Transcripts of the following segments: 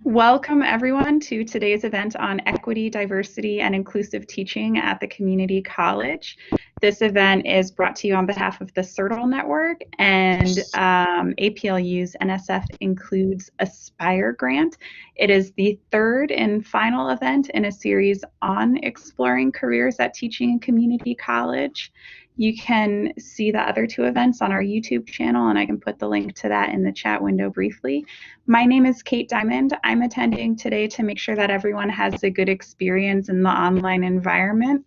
Welcome everyone to today's event on equity, diversity, and inclusive teaching at the community college. This event is brought to you on behalf of the CERTL Network and APLU's NSF Includes Aspire grant. It is the third and final event in a series on exploring careers at teaching and community college. You can see the other two events on our YouTube channel, and I can put the link to that in the chat window briefly. My name is Kate Diamond. I'm attending today to make sure that everyone has a good experience in the online environment.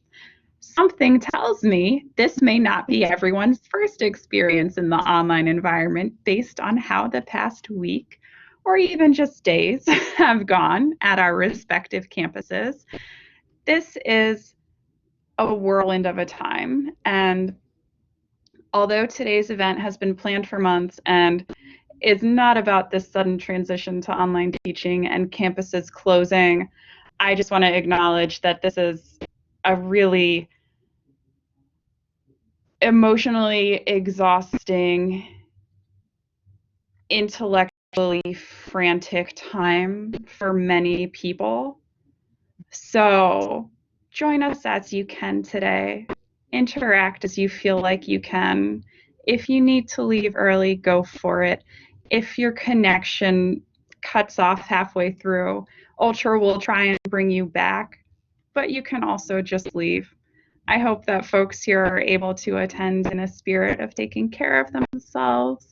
Something tells me this may not be everyone's first experience in the online environment based on how the past week or even just days have gone at our respective campuses. This is a whirlwind of a time, and although today's event has been planned for months and is not about this sudden transition to online teaching and campuses closing, I just want to acknowledge that this is a really emotionally exhausting, intellectually frantic time for many people. So join us as you can today. Interact as you feel like you can. If you need to leave early, go for it. If your connection cuts off halfway through, Ultra will try and bring you back, but you can also just leave. I hope that folks here are able to attend in a spirit of taking care of themselves.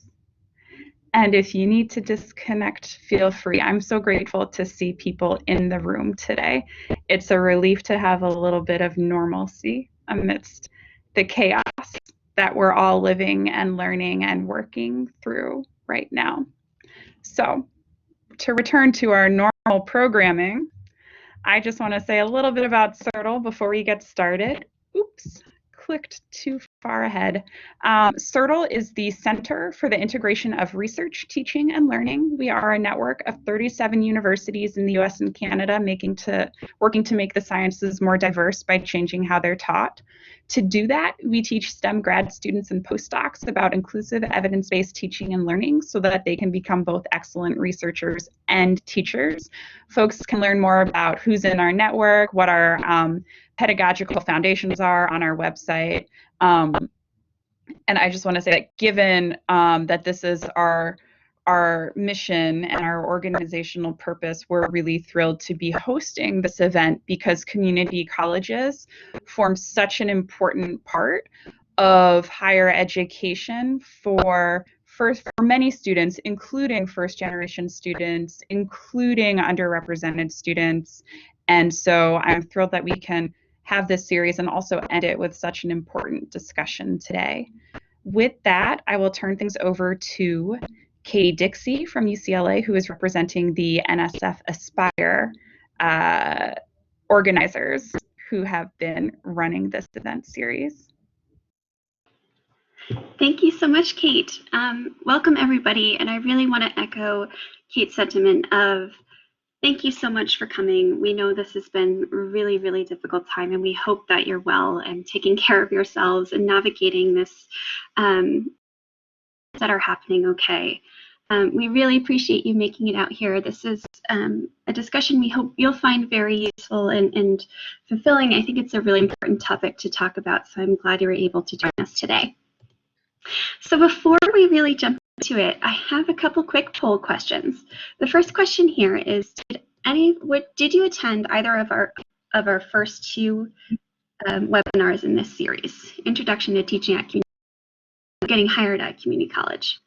And if you need to disconnect, feel free. I'm so grateful to see people in the room today. It's a relief to have a little bit of normalcy amidst the chaos that we're all living and learning and working through right now. So, to return to our normal programming, I just want to say a little bit about CERTL before we get started. Oops, clicked too far ahead. CERTL is the Center for the Integration of Research, Teaching, and Learning. We are a network of 37 universities in the US and Canada working to make the sciences more diverse by changing how they're taught. To do that, we teach STEM grad students and postdocs about inclusive evidence-based teaching and learning so that they can become both excellent researchers and teachers. Folks can learn more about who's in our network, what our pedagogical foundations are on our website. And I just want to say that given that this is our mission and our organizational purpose, we're really thrilled to be hosting this event because community colleges form such an important part of higher education for many students, including first-generation students, including underrepresented students. And so I'm thrilled that we can have this series and also end it with such an important discussion today. With that, I will turn things over to Katie Dixie from UCLA, who is representing the NSF Aspire organizers who have been running this event series. Thank you so much, Kate. Welcome, everybody. And I really want to echo Kate's sentiment of thank you so much for coming. We know this has been a really, really difficult time, and we hope that you're well and taking care of yourselves and navigating this that are happening okay. We really appreciate you making it out here. This is a discussion we hope you'll find very useful and fulfilling. I think it's a really important topic to talk about, so I'm glad you were able to join us today. So before we really jump into it, I have a couple quick poll questions. The first question here is, did you attend either of our first two webinars in this series, Introduction to Teaching at Community, Getting Hired at Community College?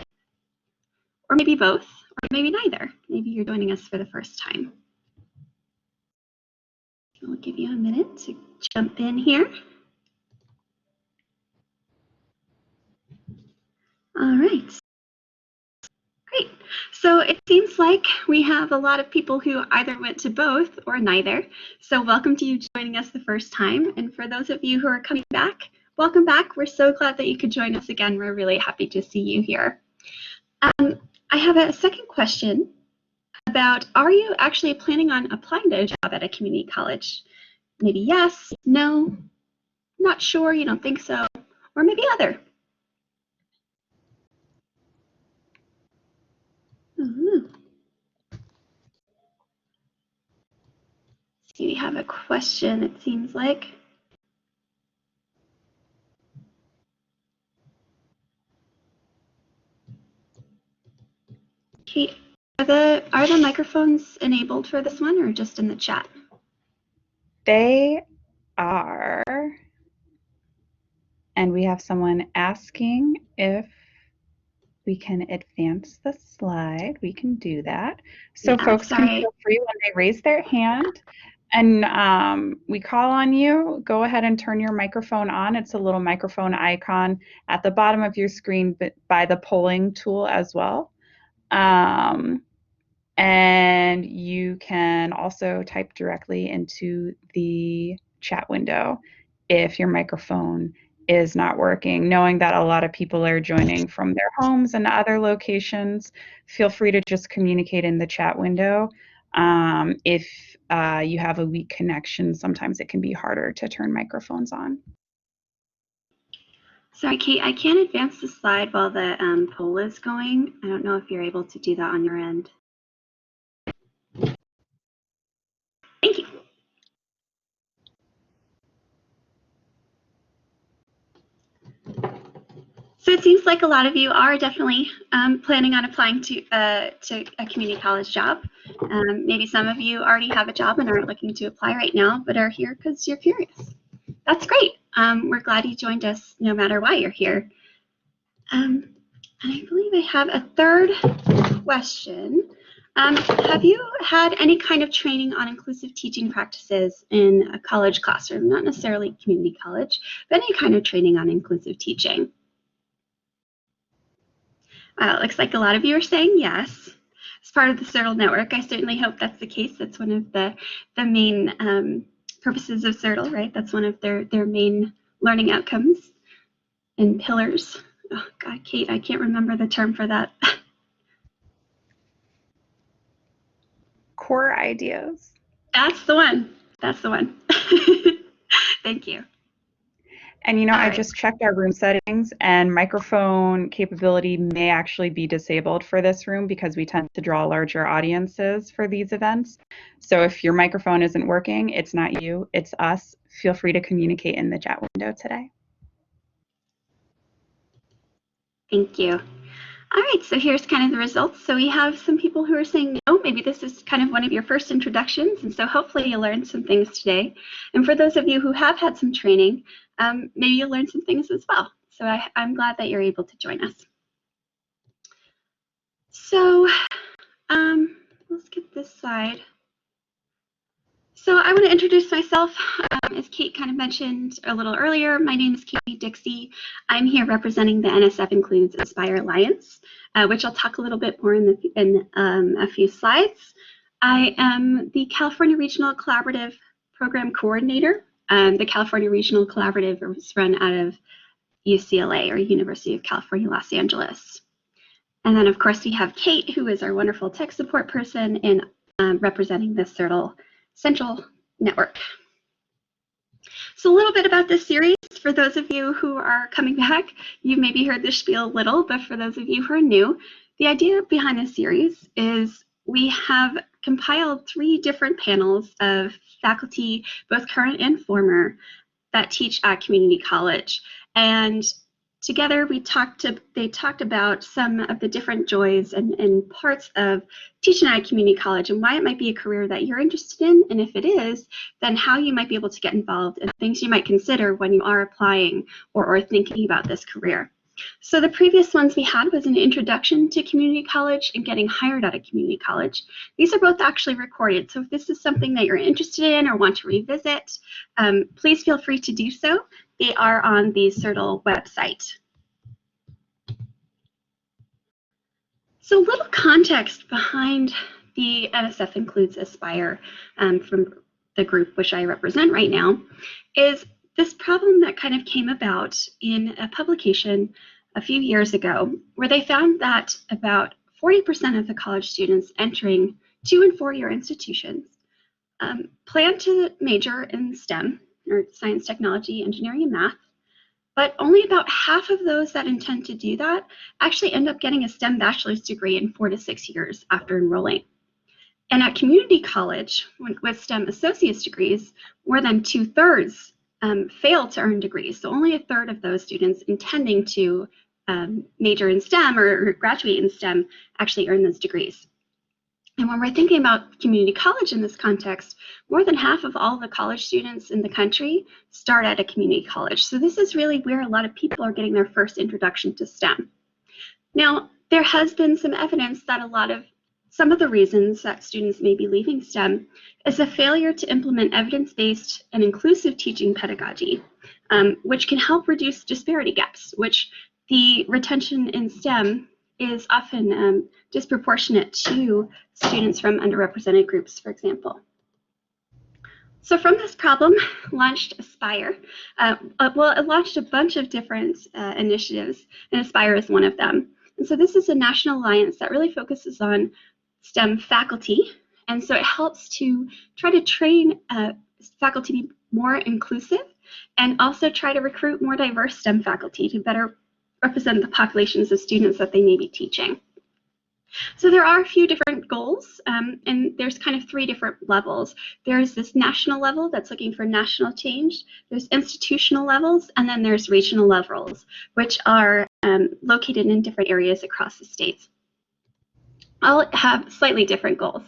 Or maybe both, or maybe neither. Maybe you're joining us for the first time. I'll give you a minute to jump in here. All right. Great. So it seems like we have a lot of people who either went to both or neither. So welcome to you joining us the first time. And for those of you who are coming back, welcome back. We're so glad that you could join us again. We're really happy to see you here. I have a second question about, are you actually planning on applying to a job at a community college? Maybe yes, no, not sure, you don't think so, or maybe other. have a question, it seems like. Kate, are the microphones enabled for this one or just in the chat? They are. And we have someone asking if we can advance the slide. We can do that. So Yeah, folks sorry. can feel free when they raise their hand and we call on you, go ahead and turn your microphone on. It's a little microphone icon at the bottom of your screen by the polling tool as well. And you can also type directly into the chat window if your microphone is not working. Knowing that a lot of people are joining from their homes and other locations, feel free to just communicate in the chat window. If you have a weak connection, sometimes it can be harder to turn microphones on. Sorry, Kate, I can't advance the slide while the poll is going. I don't know if you're able to do that on your end. Thank you. So it seems like a lot of you are definitely planning on applying to a community college job. Maybe some of you already have a job and aren't looking to apply right now, but are here because you're curious. That's great. We're glad you joined us no matter why you're here. And I believe I have a third question. Have you had any kind of training on inclusive teaching practices in a college classroom? Not necessarily community college, but any kind of training on inclusive teaching? Looks like a lot of you are saying yes. As part of the CERTL network, I certainly hope that's the case. That's one of the main purposes of CERTL, right? That's one of their main learning outcomes and pillars. Oh God, Kate, I can't remember the term for that. Core ideas. That's the one. That's the one. Thank you. And you know, I just checked our room settings and microphone capability may actually be disabled for this room because we tend to draw larger audiences for these events. So if your microphone isn't working, it's not you, it's us. Feel free to communicate in the chat window today. Thank you. All right, so here's kind of the results. So we have some people who are saying no, maybe this is kind of one of your first introductions, and so hopefully you learned some things today. And for those of you who have had some training, maybe you'll learn some things as well. So I'm glad that you're able to join us. So let's get this slide. So I want to introduce myself. As Kate kind of mentioned a little earlier, my name is Katie Dixie. I'm here representing the NSF Includes Aspire Alliance, which I'll talk a little bit more in a few slides. I am the California Regional Collaborative Program Coordinator. The California Regional Collaborative is run out of UCLA, or University of California, Los Angeles. And then, of course, we have Kate, who is our wonderful tech support person in representing the CERTL Central Network. So a little bit about this series. For those of you who are coming back, you've maybe heard this spiel a little, but for those of you who are new, the idea behind this series is we have compiled 3 different panels of faculty, both current and former, that teach at community college. And together they talked about some of the different joys and parts of teaching at a community college and why it might be a career that you're interested in, and if it is, then how you might be able to get involved and things you might consider when you are applying or thinking about this career. So the previous ones we had was an introduction to community college and getting hired at a community college. These are both actually recorded, so if this is something that you're interested in or want to revisit, please feel free to do so. They are on the CERTL website. So a little context behind the NSF Includes Aspire from the group which I represent right now is this problem that kind of came about in a publication a few years ago where they found that about 40% of the college students entering 2- and 4-year institutions plan to major in STEM, or science, technology, engineering, and math, but only about half of those that intend to do that actually end up getting a STEM bachelor's degree in 4 to 6 years after enrolling. And at community college, with STEM associate's degrees, more than 2/3 fail to earn degrees. So only a third of those students intending to major in STEM or graduate in STEM actually earn those degrees. And when we're thinking about community college in this context, more than half of all the college students in the country start at a community college. So this is really where a lot of people are getting their first introduction to STEM. Now, there has been some evidence that some of the reasons that students may be leaving STEM is a failure to implement evidence-based and inclusive teaching pedagogy, which can help reduce disparity gaps, which the retention in STEM is often disproportionate to students from underrepresented groups, for example. So from this problem launched Aspire. It launched a bunch of different initiatives, and Aspire is one of them. And so this is a national alliance that really focuses on STEM faculty. And so it helps to try to train faculty to be more inclusive and also try to recruit more diverse STEM faculty to better represent the populations of students that they may be teaching. So there are a few different goals, and there's kind of 3 different levels. There's this national level that's looking for national change, there's institutional levels, and then there's regional levels, which are located in different areas across the states. All have slightly different goals.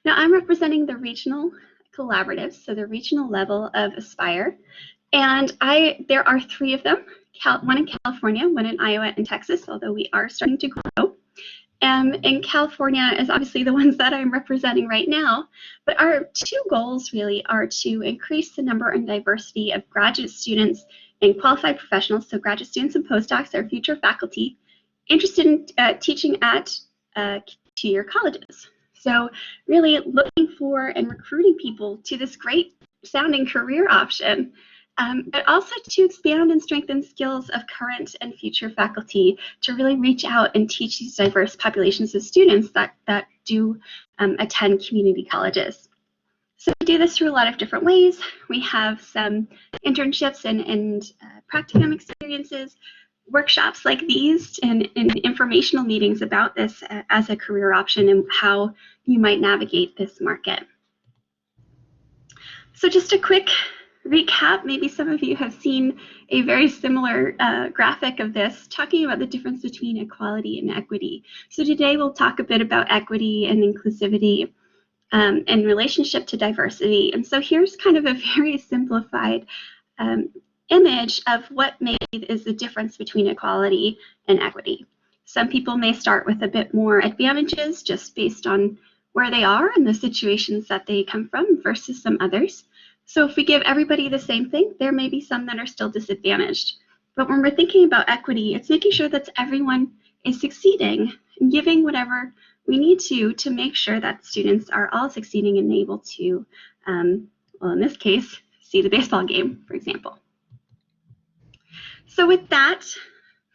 Now I'm representing the regional collaboratives, so the regional level of Aspire, and there are 3 of them, one in California, one in Iowa, and Texas, although we are starting to grow. And California is obviously the ones that I'm representing right now, but our 2 goals really are to increase the number and diversity of graduate students and qualified professionals, so graduate students and postdocs are future faculty, interested in teaching at 2-year colleges. So really looking for and recruiting people to this great sounding career option, but also to expand and strengthen skills of current and future faculty to really reach out and teach these diverse populations of students that do attend community colleges. So we do this through a lot of different ways. We have some internships and practicum experiences, workshops like these, and informational meetings about this as a career option and how you might navigate this market. So just a quick recap, maybe some of you have seen a very similar graphic of this, talking about the difference between equality and equity. So today we'll talk a bit about equity and inclusivity in relationship to diversity. And so here's kind of a very simplified image of what maybe is the difference between equality and equity. Some people may start with a bit more advantages just based on where they are and the situations that they come from versus some others. So if we give everybody the same thing, there may be some that are still disadvantaged. But when we're thinking about equity, it's making sure that everyone is succeeding and giving whatever we need to make sure that students are all succeeding and able to, well, in this case, see the baseball game, for example. So with that,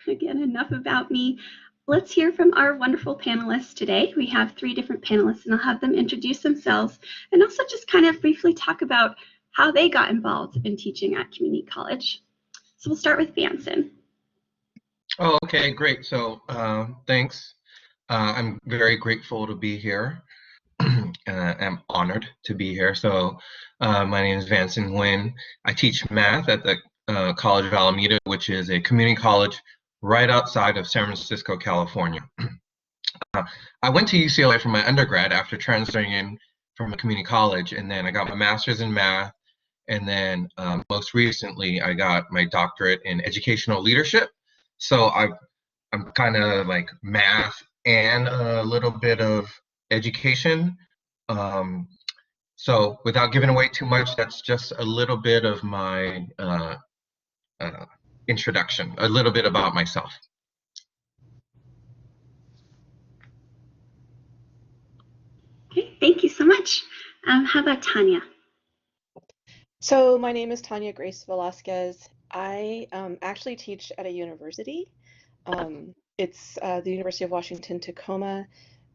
again, enough about me. Let's hear from our wonderful panelists today. We have 3 different panelists, and I'll have them introduce themselves and also just kind of briefly talk about how they got involved in teaching at community college. So we'll start with Vanson. Oh, okay, great. So thanks. I'm very grateful to be here. I'm honored to be here. So my name is Vanson Nguyen. I teach math at the College of Alameda, which is a community college right outside of San Francisco, California. I went to UCLA for my undergrad after transferring in from a community college, and then I got my master's in math, and then most recently I got my doctorate in educational leadership. So I'm kind of like math and a little bit of education. So without giving away too much, that's just a little bit of my introduction, a little bit about myself. Okay, thank you so much. How about Tanya? So my name is Tanya Grace Velasquez. I actually teach at a university. It's the University of Washington, Tacoma.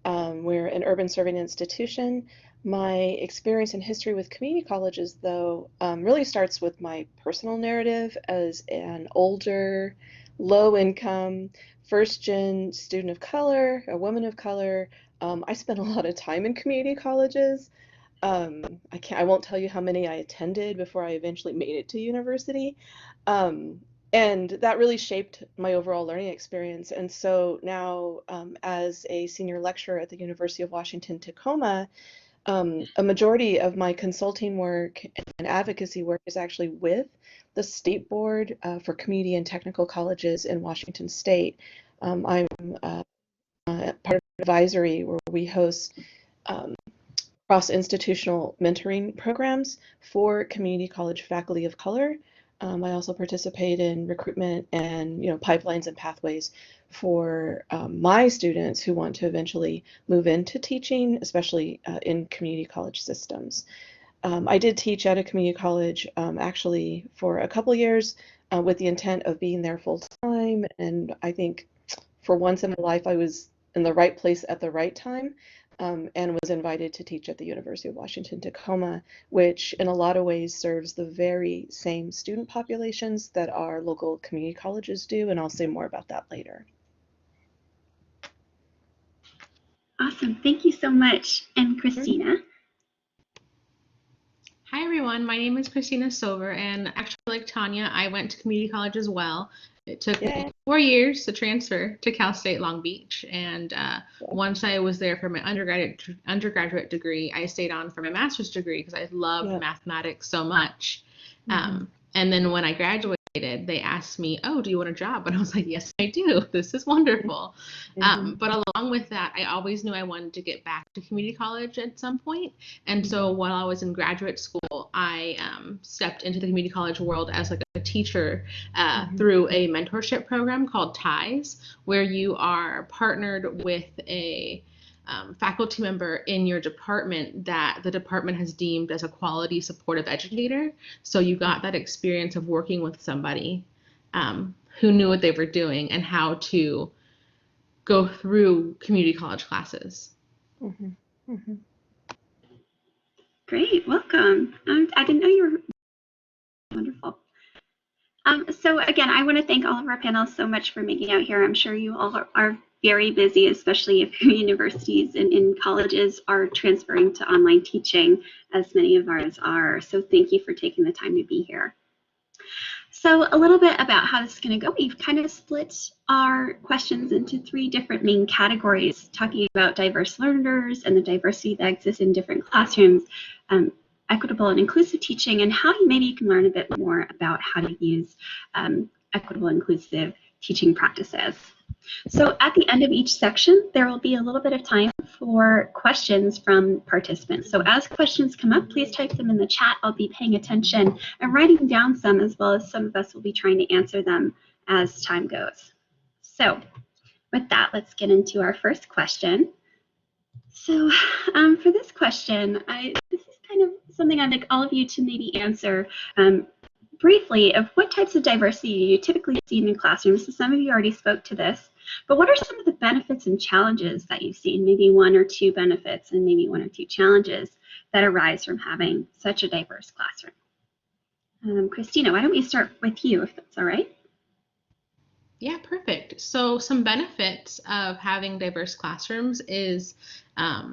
We're an urban serving institution. My experience and history with community colleges, though, really starts with my personal narrative as an older, low-income, first-gen student of color, a woman of color, I spent a lot of time in community colleges. I won't tell you how many I attended before I eventually made it to university. Um, and that really shaped my overall learning experience. And so now, as a senior lecturer at the University of Washington, Tacoma, a majority of my consulting work and advocacy work is actually with the State Board for Community and Technical Colleges in Washington State. I'm part of advisory where we host um, cross-institutional mentoring programs for community college faculty of color. I also participate in recruitment and pipelines and pathways for my students who want to eventually move into teaching, especially in community college systems. I did teach at a community college actually for a couple years with the intent of being there full time, and I think for once in my life I was in the right place at the right time. And was invited to teach at the University of Washington, Tacoma, which in a lot of ways serves the very same student populations that our local community colleges do, and I'll say more about that later. Awesome. Thank you so much. And Christina? Hi, everyone. My name is Christina Silver, and actually, like Tanya, I went to community college as well. It took me 4 years to transfer to Cal State Long Beach, and once I was there for my undergraduate degree, I stayed on for my master's degree because I loved mathematics so much. And then when I graduated, they asked me, "Oh, do you want a job?" And I was like, "Yes, I do. This is wonderful." But along with that, I always knew I wanted to get back to community college at some point. And so while I was in graduate school, I stepped into the community college world as like a teacher through a mentorship program called TIES, where you are partnered with a faculty member in your department that the department has deemed as a quality supportive educator. So you got that experience of working with somebody who knew what they were doing and how to go through community college classes. Great, welcome. I didn't know you were wonderful. So again, I want to thank all of our panelists so much for making out here. I'm sure you all are very busy, especially if universities and colleges are transferring to online teaching, as many of ours are. So thank you for taking the time to be here. So a little bit about how this is going to go. We've kind of split our questions into 3 different main categories, talking about diverse learners and the diversity that exists in different classrooms, equitable and inclusive teaching, and how maybe you can learn a bit more about how to use equitable inclusive teaching practices. So at the end of each section, there will be a little bit of time for questions from participants. So as questions come up, please type them in the chat. I'll be paying attention and writing down some, as well as some of us will be trying to answer them as time goes. So with that, let's get into our first question. So for this question, this is kind of something I'd like all of you to maybe answer briefly of what types of diversity you typically see in classrooms. So some of you already spoke to this, but what are some of the benefits and challenges that you've seen? Maybe 1 or 2 benefits and maybe 1 or 2 challenges that arise from having such a diverse classroom. Christina, why don't we start with you, if that's all right? Yeah, perfect. So some benefits of having diverse classrooms is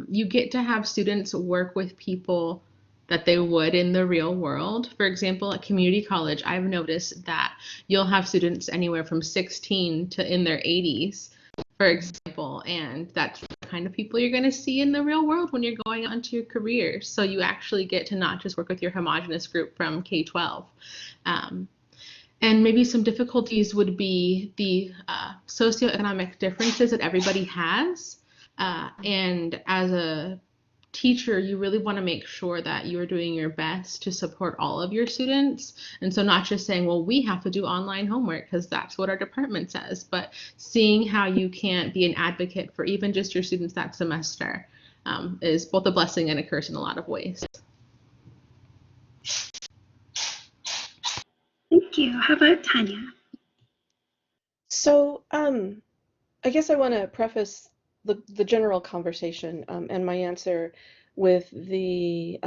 you get to have students work with people that they would in the real world. For example, at community college, I've noticed that you'll have students anywhere from 16 to in their 80s, for example, and that's the kind of people you're going to see in the real world when you're going on to your career. So you actually get to not just work with your homogenous group from K-12. And maybe some difficulties would be the socioeconomic differences that everybody has. And as a teacher, you really want to make sure that you're doing your best to support all of your students. And so not just saying, well, we have to do online homework because that's what our department says, but seeing how you can be an advocate for even just your students that semester is both a blessing and a curse in a lot of ways. Thank you. How about Tanya? So I guess I want to preface the general conversation and my answer with the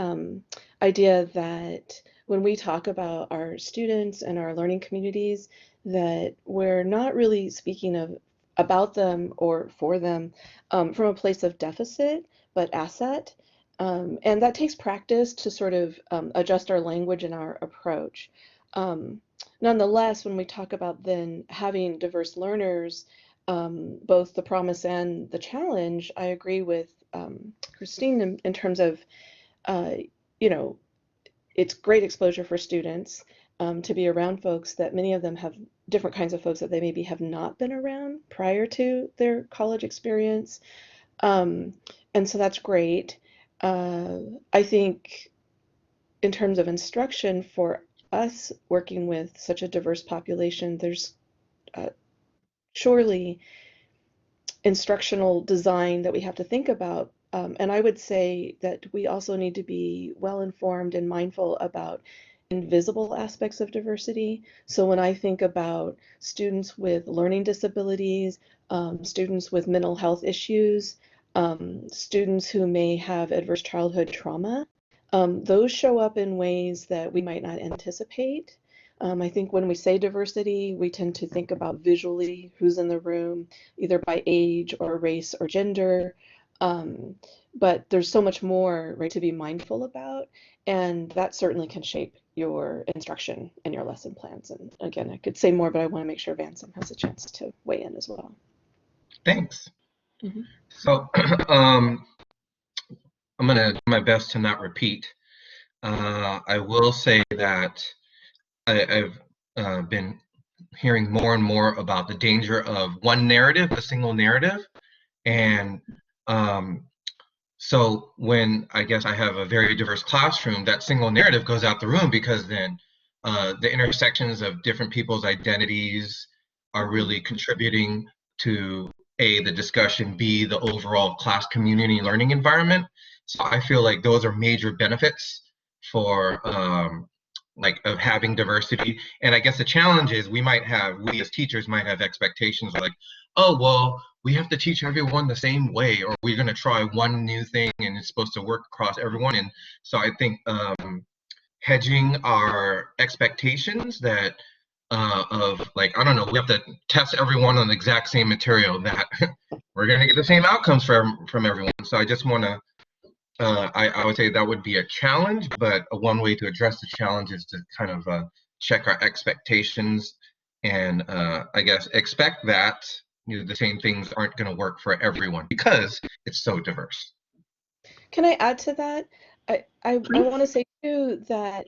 idea that when we talk about our students and our learning communities, that we're not really speaking of about them or for them from a place of deficit but asset. And that takes practice to sort of adjust our language and our approach. Nonetheless, when we talk about then having diverse learners, both the promise and the challenge, I agree with Christine in terms of, you know, it's great exposure for students to be around folks that many of them have different kinds of folks that they maybe have not been around prior to their college experience. And so that's great. I think in terms of instruction for us working with such a diverse population, there's surely instructional design that we have to think about. And I would say that we also need to be well informed and mindful about invisible aspects of diversity. So when I think about students with learning disabilities, students with mental health issues, students who may have adverse childhood trauma, those show up in ways that we might not anticipate. I think when we say diversity, we tend to think about visually who's in the room, either by age or race or gender. But there's so much more, right, to be mindful about, and that certainly can shape your instruction and your lesson plans. And again, I could say more, but I want to make sure Vanson has a chance to weigh in as well. Thanks. Mhm. So I'm going to do my best to not repeat. I will say that I've been hearing more and more about the danger of one narrative, a single narrative. And so when I guess I have a very diverse classroom, that single narrative goes out the room, because then the intersections of different people's identities are really contributing to A, the discussion, B, the overall class community learning environment. So I feel like those are major benefits for like of having diversity. And I guess the challenge is we as teachers might have expectations like, oh, well, we have to teach everyone the same way, or we're going to try one new thing and it's supposed to work across everyone. And so I think hedging our expectations that of like, I don't know, we have to test everyone on the exact same material, that we're going to get the same outcomes from everyone. So I just want to I would say that would be a challenge, but one way to address the challenge is to kind of check our expectations and I guess expect that the same things aren't going to work for everyone because it's so diverse. Can I add to that? I want to say too that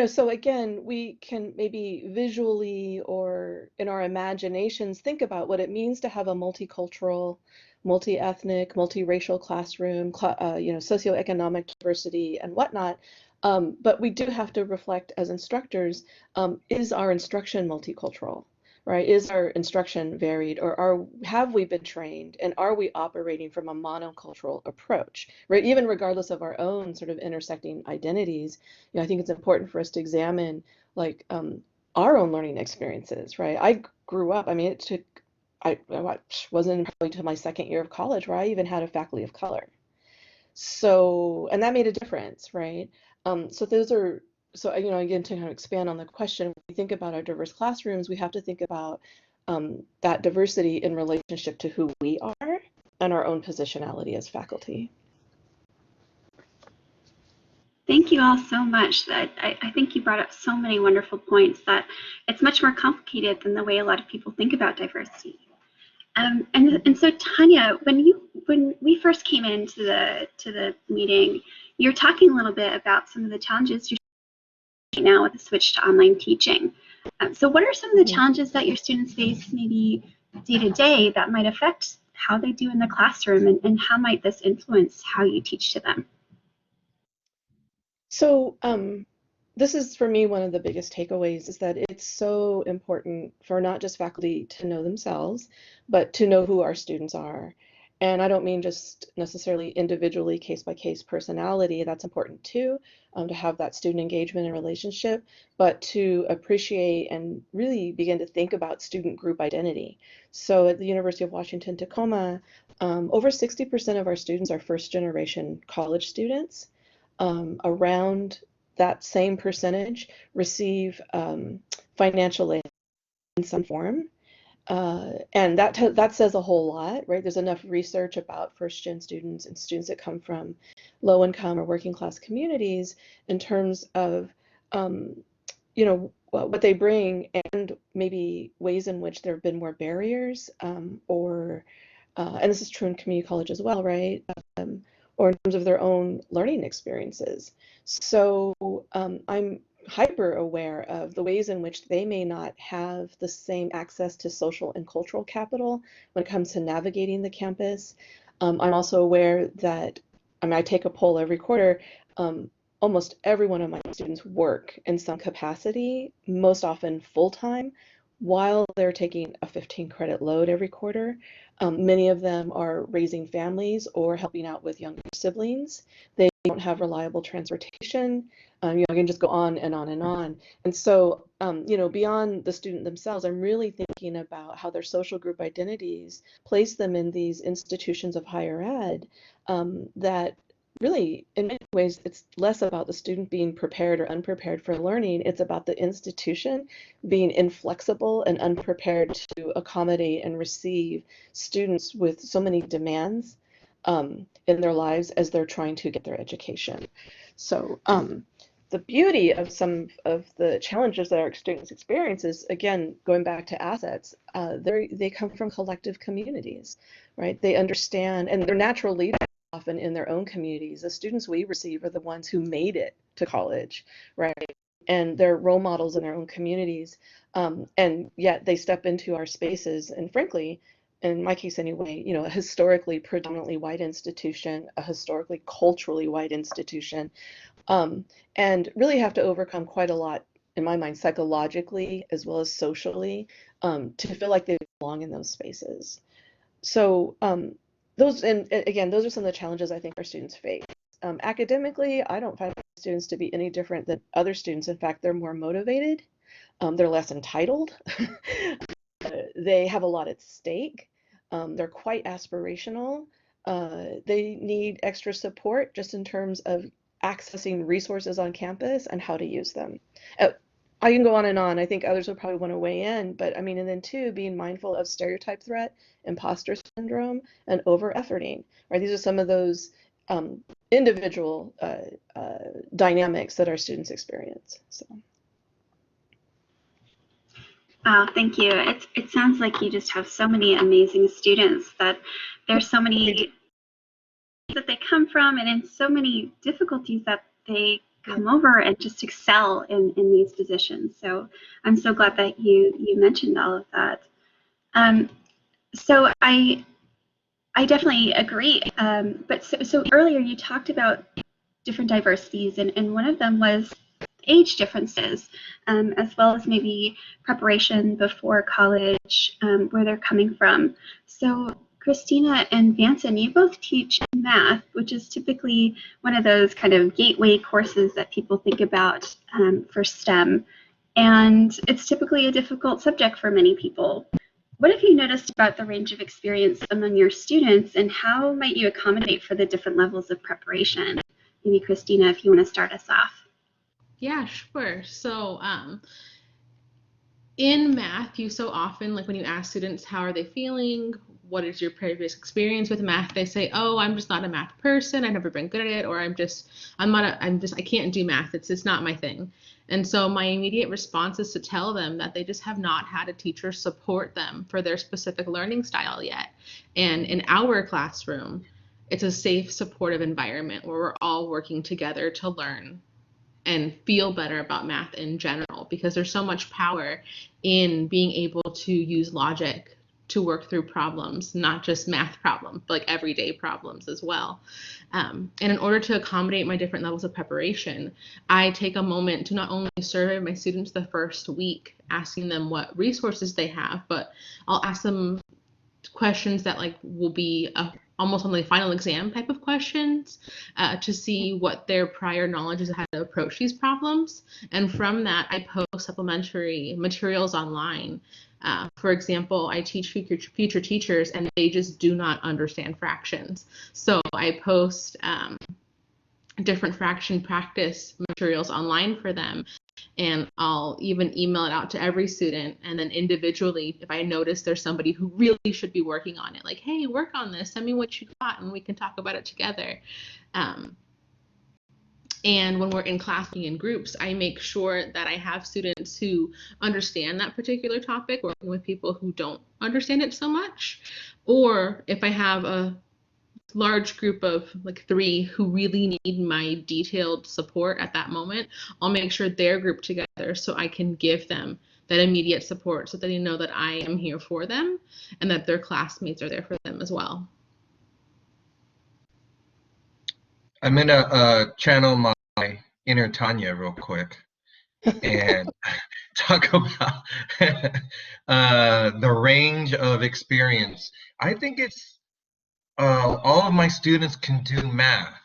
so again, we can maybe visually or in our imaginations think about what it means to have a multicultural, multi-ethnic, multiracial classroom, socioeconomic diversity and whatnot. But we do have to reflect as instructors, is our instruction multicultural? Right? Is our instruction varied, or have we been trained, and are we operating from a monocultural approach? Right? Even regardless of our own sort of intersecting identities, I think it's important for us to examine like our own learning experiences. Right? I grew up. I mean, it took. I wasn't probably to my second year of college where I even had a faculty of color. So, and that made a difference, right? So those are, so, again, to kind of expand on the question, when we think about our diverse classrooms, we have to think about that diversity in relationship to who we are and our own positionality as faculty. Thank you all so much. I think you brought up so many wonderful points that it's much more complicated than the way a lot of people think about diversity. And so Tanya, when we first came into the meeting, you're talking a little bit about some of the challenges you're right now with the switch to online teaching. So what are some of the challenges that your students face maybe day to day that might affect how they do in the classroom, and how might this influence how you teach to them? So this is for me one of the biggest takeaways, is that it's so important for not just faculty to know themselves, but to know who our students are. And I don't mean just necessarily individually case by case personality, that's important too, to have that student engagement and relationship, but to appreciate and really begin to think about student group identity. So at the University of Washington, Tacoma, over 60% of our students are first generation college students. Around that same percentage receive financial aid in some form. And that says a whole lot, right? There's enough research about first-gen students and students that come from low-income or working-class communities in terms of, um, what they bring and maybe ways in which there have been more barriers, and this is true in community college as well, right? Or in terms of their own learning experiences. So I'm hyper aware of the ways in which they may not have the same access to social and cultural capital when it comes to navigating the campus. I'm also aware that, I mean, I take a poll every quarter. Almost every one of my students work in some capacity, most often full-time, while they're taking a 15 credit load every quarter. Many of them are raising families or helping out with younger siblings. They don't have reliable transportation. I can just go on and on and on. And so, beyond the student themselves, I'm really thinking about how their social group identities place them in these institutions of higher ed, that really, in many ways, it's less about the student being prepared or unprepared for learning. It's about the institution being inflexible and unprepared to accommodate and receive students with so many demands in their lives as they're trying to get their education. So the beauty of some of the challenges that our students experience is, again, going back to assets, they come from collective communities, right? They understand, and they're natural leaders often in their own communities. The students we receive are the ones who made it to college, right? And they're role models in their own communities. And yet they step into our spaces, and frankly, in my case anyway, a historically predominantly white institution, a historically culturally white institution, and really have to overcome quite a lot, in my mind, psychologically as well as socially, to feel like they belong in those spaces. So those are some of the challenges I think our students face. Academically, I don't find students to be any different than other students. In fact, they're more motivated. They're less entitled. They have a lot at stake. They're quite aspirational. They need extra support just in terms of accessing resources on campus and how to use them. I can go on and on. I think others will probably want to weigh in, but I mean, and then two, being mindful of stereotype threat, imposter syndrome, and over-efforting, right? These are some of those individual dynamics that our students experience. So. Wow, thank you. It sounds like you just have so many amazing students, that there's so many that they come from, and in so many difficulties that they come over and just excel in these positions. So I'm so glad that you mentioned all of that. So I definitely agree. But so earlier you talked about different diversities, and one of them was age differences, as well as maybe preparation before college, where they're coming from. So Christina and Vanson, you both teach math, which is typically one of those kind of gateway courses that people think about for STEM. And it's typically a difficult subject for many people. What have you noticed about the range of experience among your students, and how might you accommodate for the different levels of preparation? Maybe Christina, if you want to start us off. Yeah, sure. So in math, you so often, like when you ask students, how are they feeling? What is your previous experience with math? They say, oh, I'm just not a math person. I've never been good at it. Or I can't do math. It's not my thing. And so my immediate response is to tell them that they just have not had a teacher support them for their specific learning style yet. And in our classroom, it's a safe, supportive environment where we're all working together to learn and feel better about math in general, because there's so much power in being able to use logic to work through problems, not just math problems, but like everyday problems as well. And in order to accommodate my different levels of preparation, I take a moment to not only survey my students the first week, asking them what resources they have, but I'll ask them questions that will be almost on the final exam type of questions, to see what their prior knowledge is, how to approach these problems. And from that, I post supplementary materials online. For example, I teach future teachers, and they just do not understand fractions. So I post different fraction practice materials online for them And I'll even email it out to every student. And then individually, if I notice there's somebody who really should be working on it, like, hey, work on this, send me what you got, and we can talk about it together. And when we're in class in groups, I make sure that I have students who understand that particular topic, working with people who don't understand it so much. Or if I have a large group of like 3 who really need my detailed support at that moment, I'll make sure they're grouped together so I can give them that immediate support so that they know that I am here for them and that their classmates are there for them as well. I'm gonna channel my inner Tanya real quick and talk about the range of experience. I think it's all of my students can do math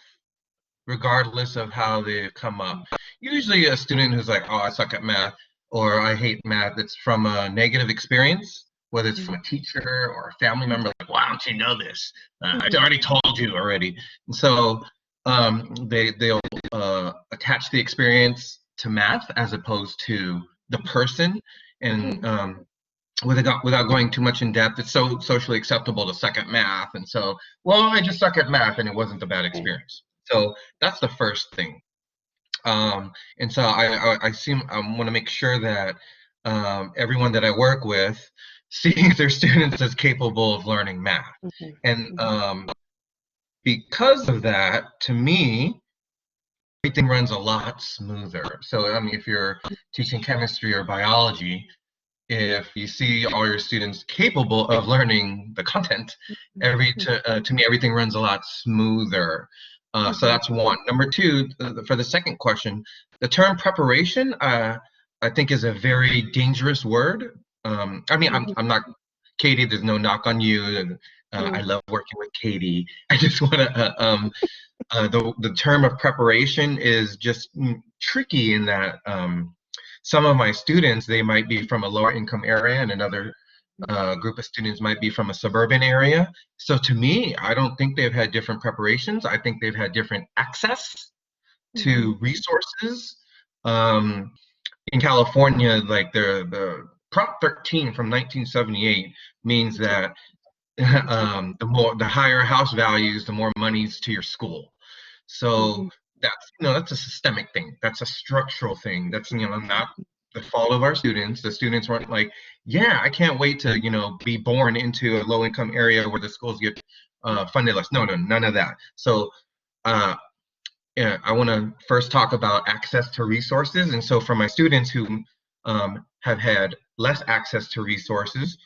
regardless of how they come up. Usually a student who's like, oh, I suck at math or I hate math, it's from a negative experience, whether it's from a teacher or a family member, like, why don't you know this? I already told you already. And so they'll attach the experience to math as opposed to the person. And without going too much in depth, it's so socially acceptable to suck at math. And so, well, I just suck at math and it wasn't a bad experience. So that's the first thing. And so I want to make sure that everyone that I work with sees their students as capable of learning math. And because of that, to me, everything runs a lot smoother. So I mean, if you're teaching chemistry or biology, if you see all your students capable of learning the content, to me, everything runs a lot smoother. So that's one. Number two, for the second question, the term preparation, I think is a very dangerous word. I mean, I'm not, Katie, there's no knock on you. I love working with Katie. I just want to, the term of preparation is just tricky in that some of my students, they might be from a lower income area and another group of students might be from a suburban area. So to me, I don't think they've had different preparations. I think they've had different access to resources. In California, like the Prop 13 from 1978 means that the higher house values, the more money's to your school. So that's a systemic thing. That's a structural thing. That's not the fault of our students. The students weren't like, yeah, I can't wait to be born into a low income area where the schools get funded less. No, none of that. So yeah, I want to first talk about access to resources. And so for my students who have had less access to resources,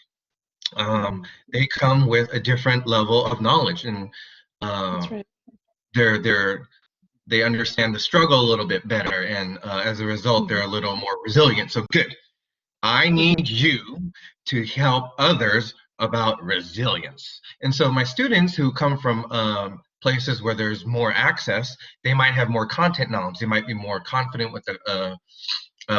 they come with a different level of knowledge, and That's right. they understand the struggle a little bit better, and as a result, they're a little more resilient. So good. I need you to help others about resilience. And so my students who come from places where there's more access, they might have more content knowledge. They might be more confident with the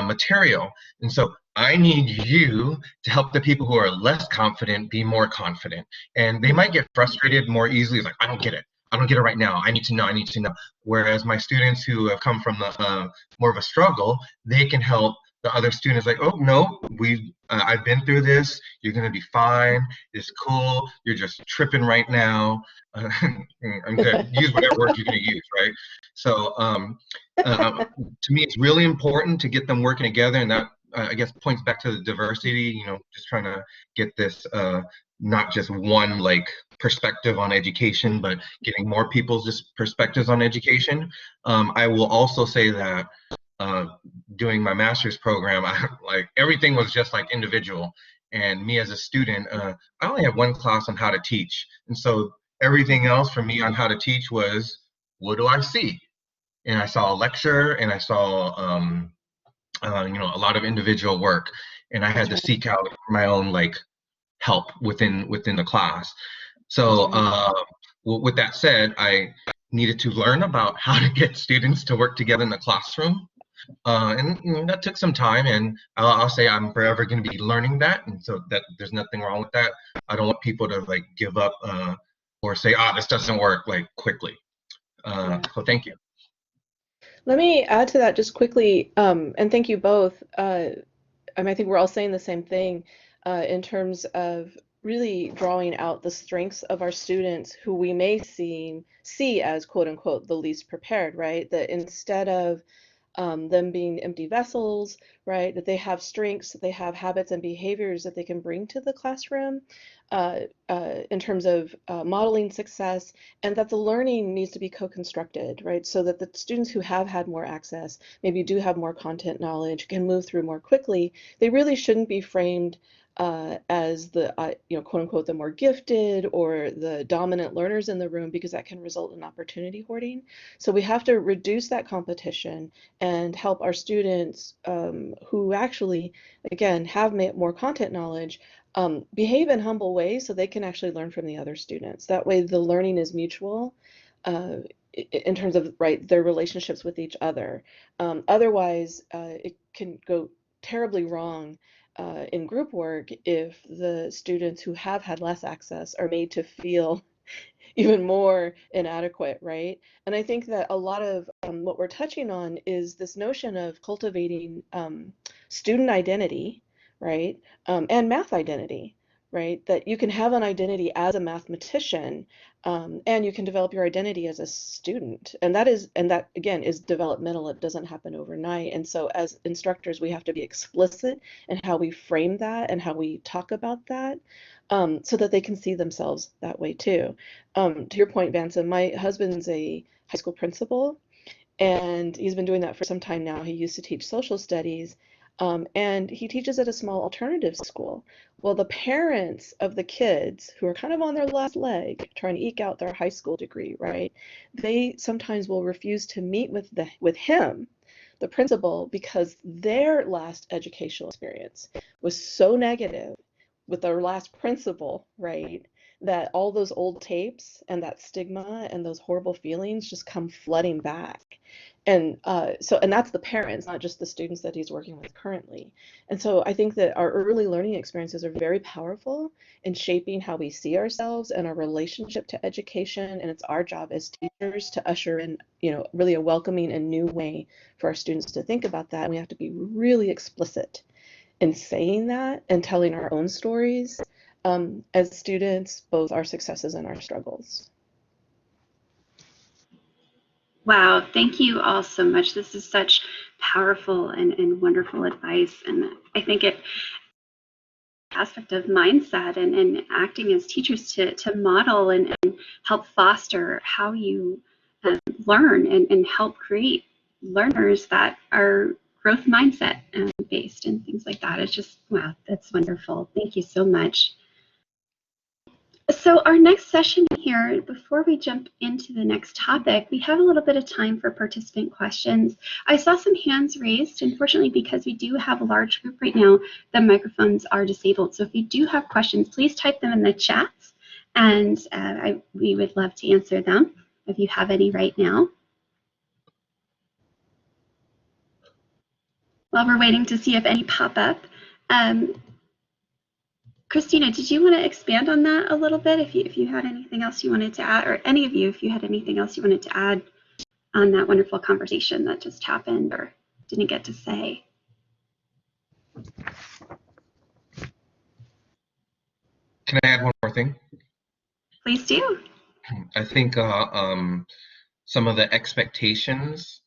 material. And so I need you to help the people who are less confident be more confident. And they might get frustrated more easily. It's like, I don't get it. I don't get it right now. I need to know. I need to know. Whereas my students who have come from more of a struggle, they can help the other students like, oh no, I've been through this. You're gonna be fine. It's cool. You're just tripping right now. I'm gonna use whatever word you're gonna use, right? So to me, it's really important to get them working together, and that I guess points back to the diversity. Just trying to get this not just one perspective on education, but getting more people's perspectives on education. I will also say that doing my master's program, everything was just individual. And me as a student, I only had one class on how to teach. And so everything else for me on how to teach was, what do I see? And I saw a lecture, and I saw a lot of individual work, and I had to seek out my own help within the class. So with that said, I needed to learn about how to get students to work together in the classroom. And that took some time, and I'll say I'm forever going to be learning that, and so that there's nothing wrong with that. I don't want people to give up or say, this doesn't work quickly. So thank you. Let me add to that just quickly, and thank you both. I think we're all saying the same thing in terms of really drawing out the strengths of our students who we may see as quote unquote the least prepared, right? That instead of them being empty vessels, right? That they have strengths, that they have habits and behaviors that they can bring to the classroom in terms of modeling success, and that the learning needs to be co-constructed, right? So that the students who have had more access, maybe do have more content knowledge, can move through more quickly. They really shouldn't be framed as the quote unquote the more gifted or the dominant learners in the room, because that can result in opportunity hoarding. So we have to reduce that competition and help our students who actually, again, have more content knowledge behave in humble ways so they can actually learn from the other students. That way the learning is mutual in terms of, right, their relationships with each other. Otherwise, it can go terribly wrong in group work if the students who have had less access are made to feel even more inadequate, right? And I think that a lot of what we're touching on is this notion of cultivating student identity, right? And math identity, right? That you can have an identity as a mathematician, and you can develop your identity as a student. And that again is developmental. It doesn't happen overnight. And so as instructors, we have to be explicit in how we frame that and how we talk about that, so that they can see themselves that way too. To your point, Vansa, my husband's a high school principal, and he's been doing that for some time now. He used to teach social studies, and he teaches at a small alternative school. Well, the parents of the kids who are kind of on their last leg, trying to eke out their high school degree, right? They sometimes will refuse to meet with him, the principal, because their last educational experience was so negative with their last principal, right? That all those old tapes and that stigma and those horrible feelings just come flooding back. And and that's the parents, not just the students that he's working with currently. And so I think that our early learning experiences are very powerful in shaping how we see ourselves and our relationship to education. And it's our job as teachers to usher in, really a welcoming and new way for our students to think about that. And we have to be really explicit in saying that and telling our own stories as students, both our successes and our struggles. Wow, thank you all so much. This is such powerful and wonderful advice. And I think it aspect of mindset and acting as teachers to model and help foster how you learn and help create learners that are growth mindset based and things like that. It's just, wow, that's wonderful. Thank you so much. So our next session here, before we jump into the next topic, we have a little bit of time for participant questions. I saw some hands raised. Unfortunately, because we do have a large group right now, the microphones are disabled. So if you do have questions, please type them in the chats, and we would love to answer them if you have any right now. While we're waiting to see if any pop up, Christina, did you want to expand on that a little bit? If you had anything else you wanted to add, or any of you, if you had anything else you wanted to add on that wonderful conversation that just happened or didn't get to say. Can I add one more thing? Please do. I think some of the expectations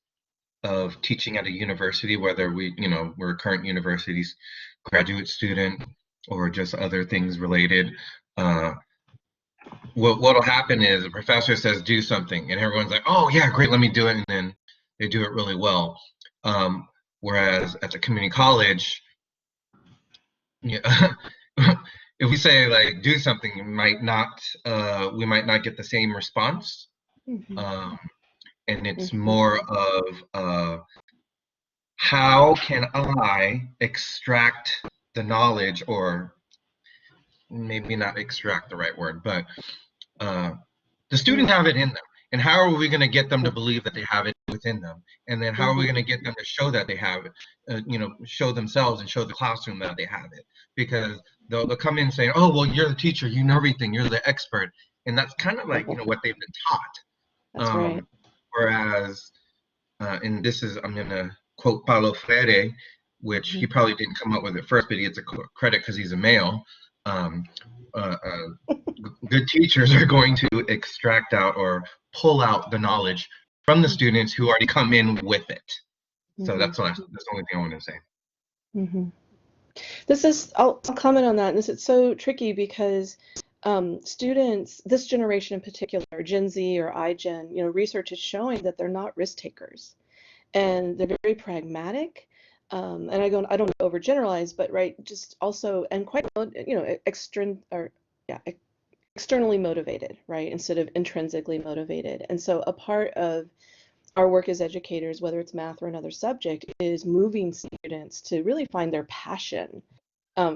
of teaching at a university, whether we're a current university's graduate student or just other things related, what'll happen is a professor says do something and everyone's like, oh yeah, great, let me do it, and then they do it really well. Whereas at the community college, if we say like do something, we might not get the same response. Mm-hmm. And it's more of how can I extract the knowledge, or maybe not extract the right word, but the students have it in them. And how are we going to get them to believe that they have it within them? And then how are we going to get them to show that they have it, show themselves and show the classroom that they have it? Because they'll come in saying, oh, well, you're the teacher, you know everything, you're the expert. And that's kind of like, what they've been taught. That's right. Whereas and this is, I'm going to quote Paulo Freire, which he probably didn't come up with it first, but he gets a credit because he's a male. Good teachers are going to extract out or pull out the knowledge from the students who already come in with it. So that's the only thing I want to say. This is, I'll comment on that. This is so tricky because students, this generation in particular, Gen Z or iGen, research is showing that they're not risk takers, and they're very pragmatic. And I don't overgeneralize, but right, just also, and quite, externally motivated, right, instead of intrinsically motivated. And so a part of our work as educators, whether it's math or another subject, is moving students to really find their passion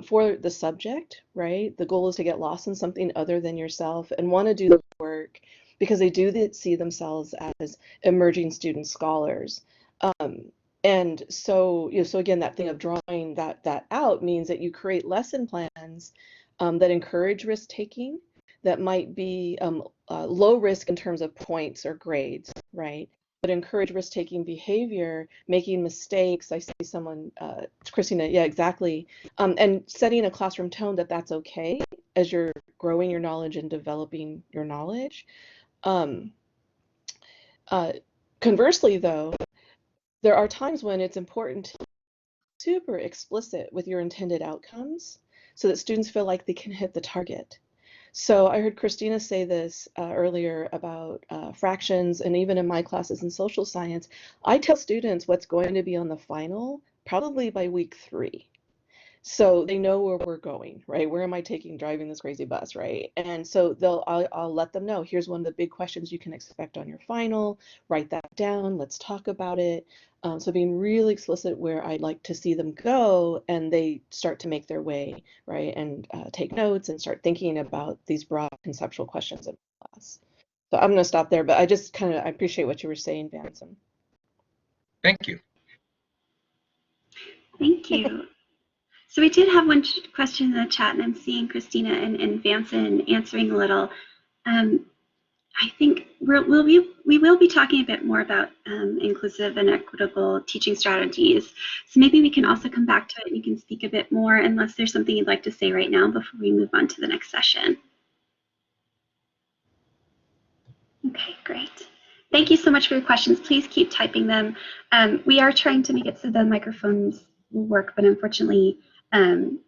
for the subject, right? The goal is to get lost in something other than yourself and want to do the work because they do see themselves as emerging student scholars. And so, so again, that thing of drawing that out means that you create lesson plans that encourage risk taking, that might be low risk in terms of points or grades, right? But encourage risk-taking behavior, making mistakes. I see someone, Christina, yeah, exactly. And setting a classroom tone that that's okay as you're growing your knowledge and developing your knowledge. Conversely, though, there are times when it's important to be super explicit with your intended outcomes so that students feel like they can hit the target. So I heard Christina say this earlier about fractions, and even in my classes in social science, I tell students what's going to be on the final probably by week 3. So they know where we're going, right? Where am I driving this crazy bus, right? And so I'll let them know, here's one of the big questions you can expect on your final, write that down, let's talk about it. So being really explicit where I'd like to see them go, and they start to make their way, right? And take notes and start thinking about these broad conceptual questions in class. So I'm gonna stop there, but I just I appreciate what you were saying, Vanson. Thank you. Thank you. So we did have one question in the chat, and I'm seeing Christina and Vanson answering a little. I think we will be talking a bit more about inclusive and equitable teaching strategies. So maybe we can also come back to it and you can speak a bit more, unless there's something you'd like to say right now before we move on to the next session. Okay, great. Thank you so much for your questions. Please keep typing them. We are trying to make it so the microphones will work, but unfortunately,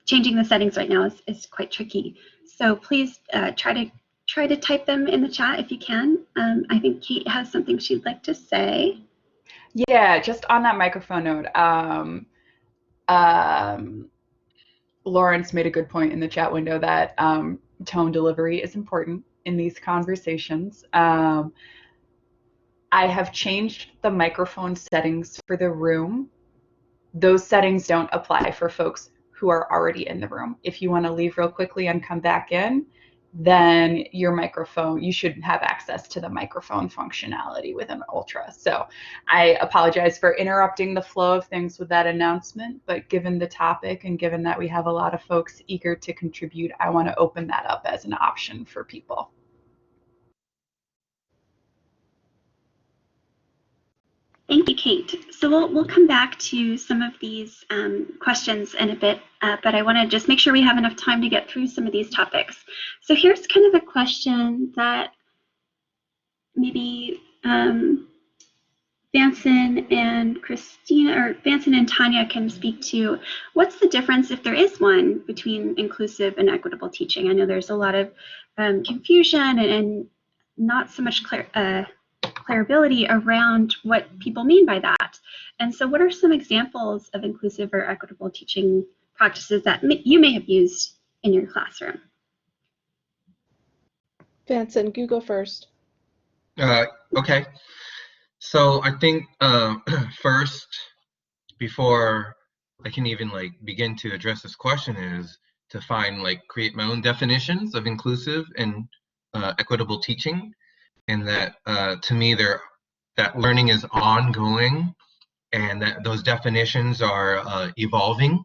changing the settings right now is quite tricky. So please try to type them in the chat if you can. I think Kate has something she'd like to say. Yeah, just on that microphone note, Lawrence made a good point in the chat window that tone delivery is important in these conversations. I have changed the microphone settings for the room. Those settings don't apply for folks who are already in the room. If you want to leave real quickly and come back in, then your microphone, you should have access to the microphone functionality within Ultra. So I apologize for interrupting the flow of things with that announcement, but given the topic and given that we have a lot of folks eager to contribute, I want to open that up as an option for people. Thank you, Kate. So we'll come back to some of these questions in a bit, but I want to just make sure we have enough time to get through some of these topics. So here's kind of a question that maybe Vanson and Christina, or Vanson and Tanya can speak to. What's the difference, if there is one, between inclusive and equitable teaching? I know there's a lot of confusion and not so much clarability around what people mean by that. And so what are some examples of inclusive or equitable teaching practices that you may have used in your classroom? Vanson, you go first. Okay. So I think first, before I can even begin to address this question, is to create my own definitions of inclusive and equitable teaching, and that to me that learning is ongoing, and that those definitions are evolving,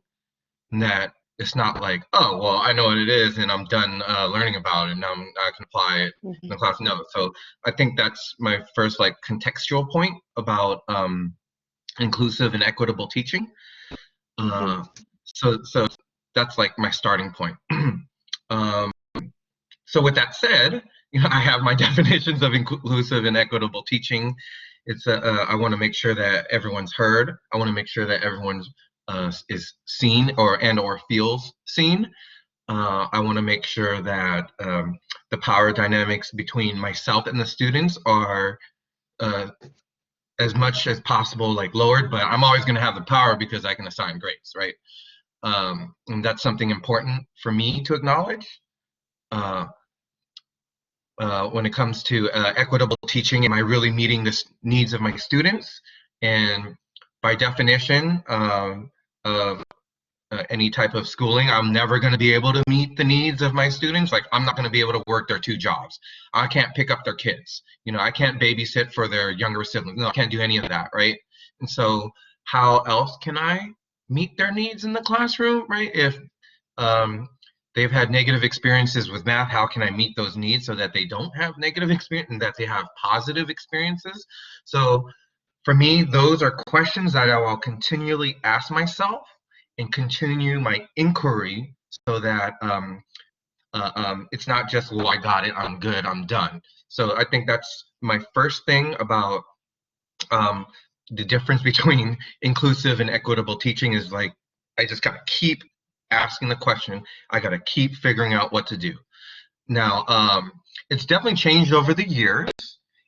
and that it's not like, oh, well, I know what it is and I'm done learning about it and now I can apply it in the class. No. So I think that's my first like contextual point about inclusive and equitable teaching. So that's like my starting point. So with that said, I have my definitions of inclusive and equitable teaching. It's I want to make sure that everyone's heard. I want to make sure that everyone's is seen or feels seen. I want to make sure that the power dynamics between myself and the students are as much as possible like lowered, but I'm always going to have the power because I can assign grades, right? And that's something important for me to acknowledge. When it comes to equitable teaching, am I really meeting the needs of my students? And by definition of any type of schooling, I'm never going to be able to meet the needs of my students. Like, I'm not going to be able to work their 2 jobs. I can't pick up their kids. I can't babysit for their younger siblings. No, I can't do any of that, right? And so how else can I meet their needs in the classroom, right? If they've had negative experiences with math, how can I meet those needs so that they don't have negative experience and that they have positive experiences? So for me, those are questions that I will continually ask myself and continue my inquiry so that it's not just, well, I got it, I'm good, I'm done. So I think that's my first thing about the difference between inclusive and equitable teaching is like, I just gotta keep asking the question. I gotta keep figuring out what to do. Now, it's definitely changed over the years.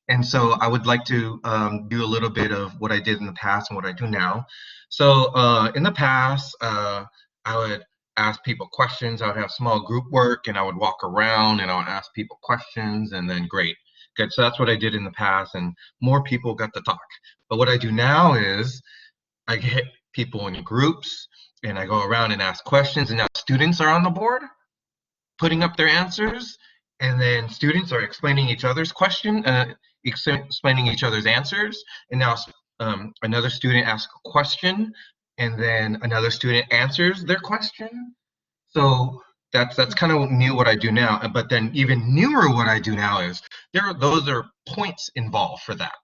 And so I would like to do a little bit of what I did in the past and what I do now. So in the past, I would ask people questions. I would have small group work and I would walk around and I would ask people questions and then great. Good. So that's what I did in the past and more people got to talk. But what I do now is I get people in groups and I go around and ask questions and now students are on the board putting up their answers, and then students are explaining each other's explaining each other's answers, and now another student asks a question, and then another student answers their question. So that's kind of new what I do now. But then even newer what I do now is those are points involved for that.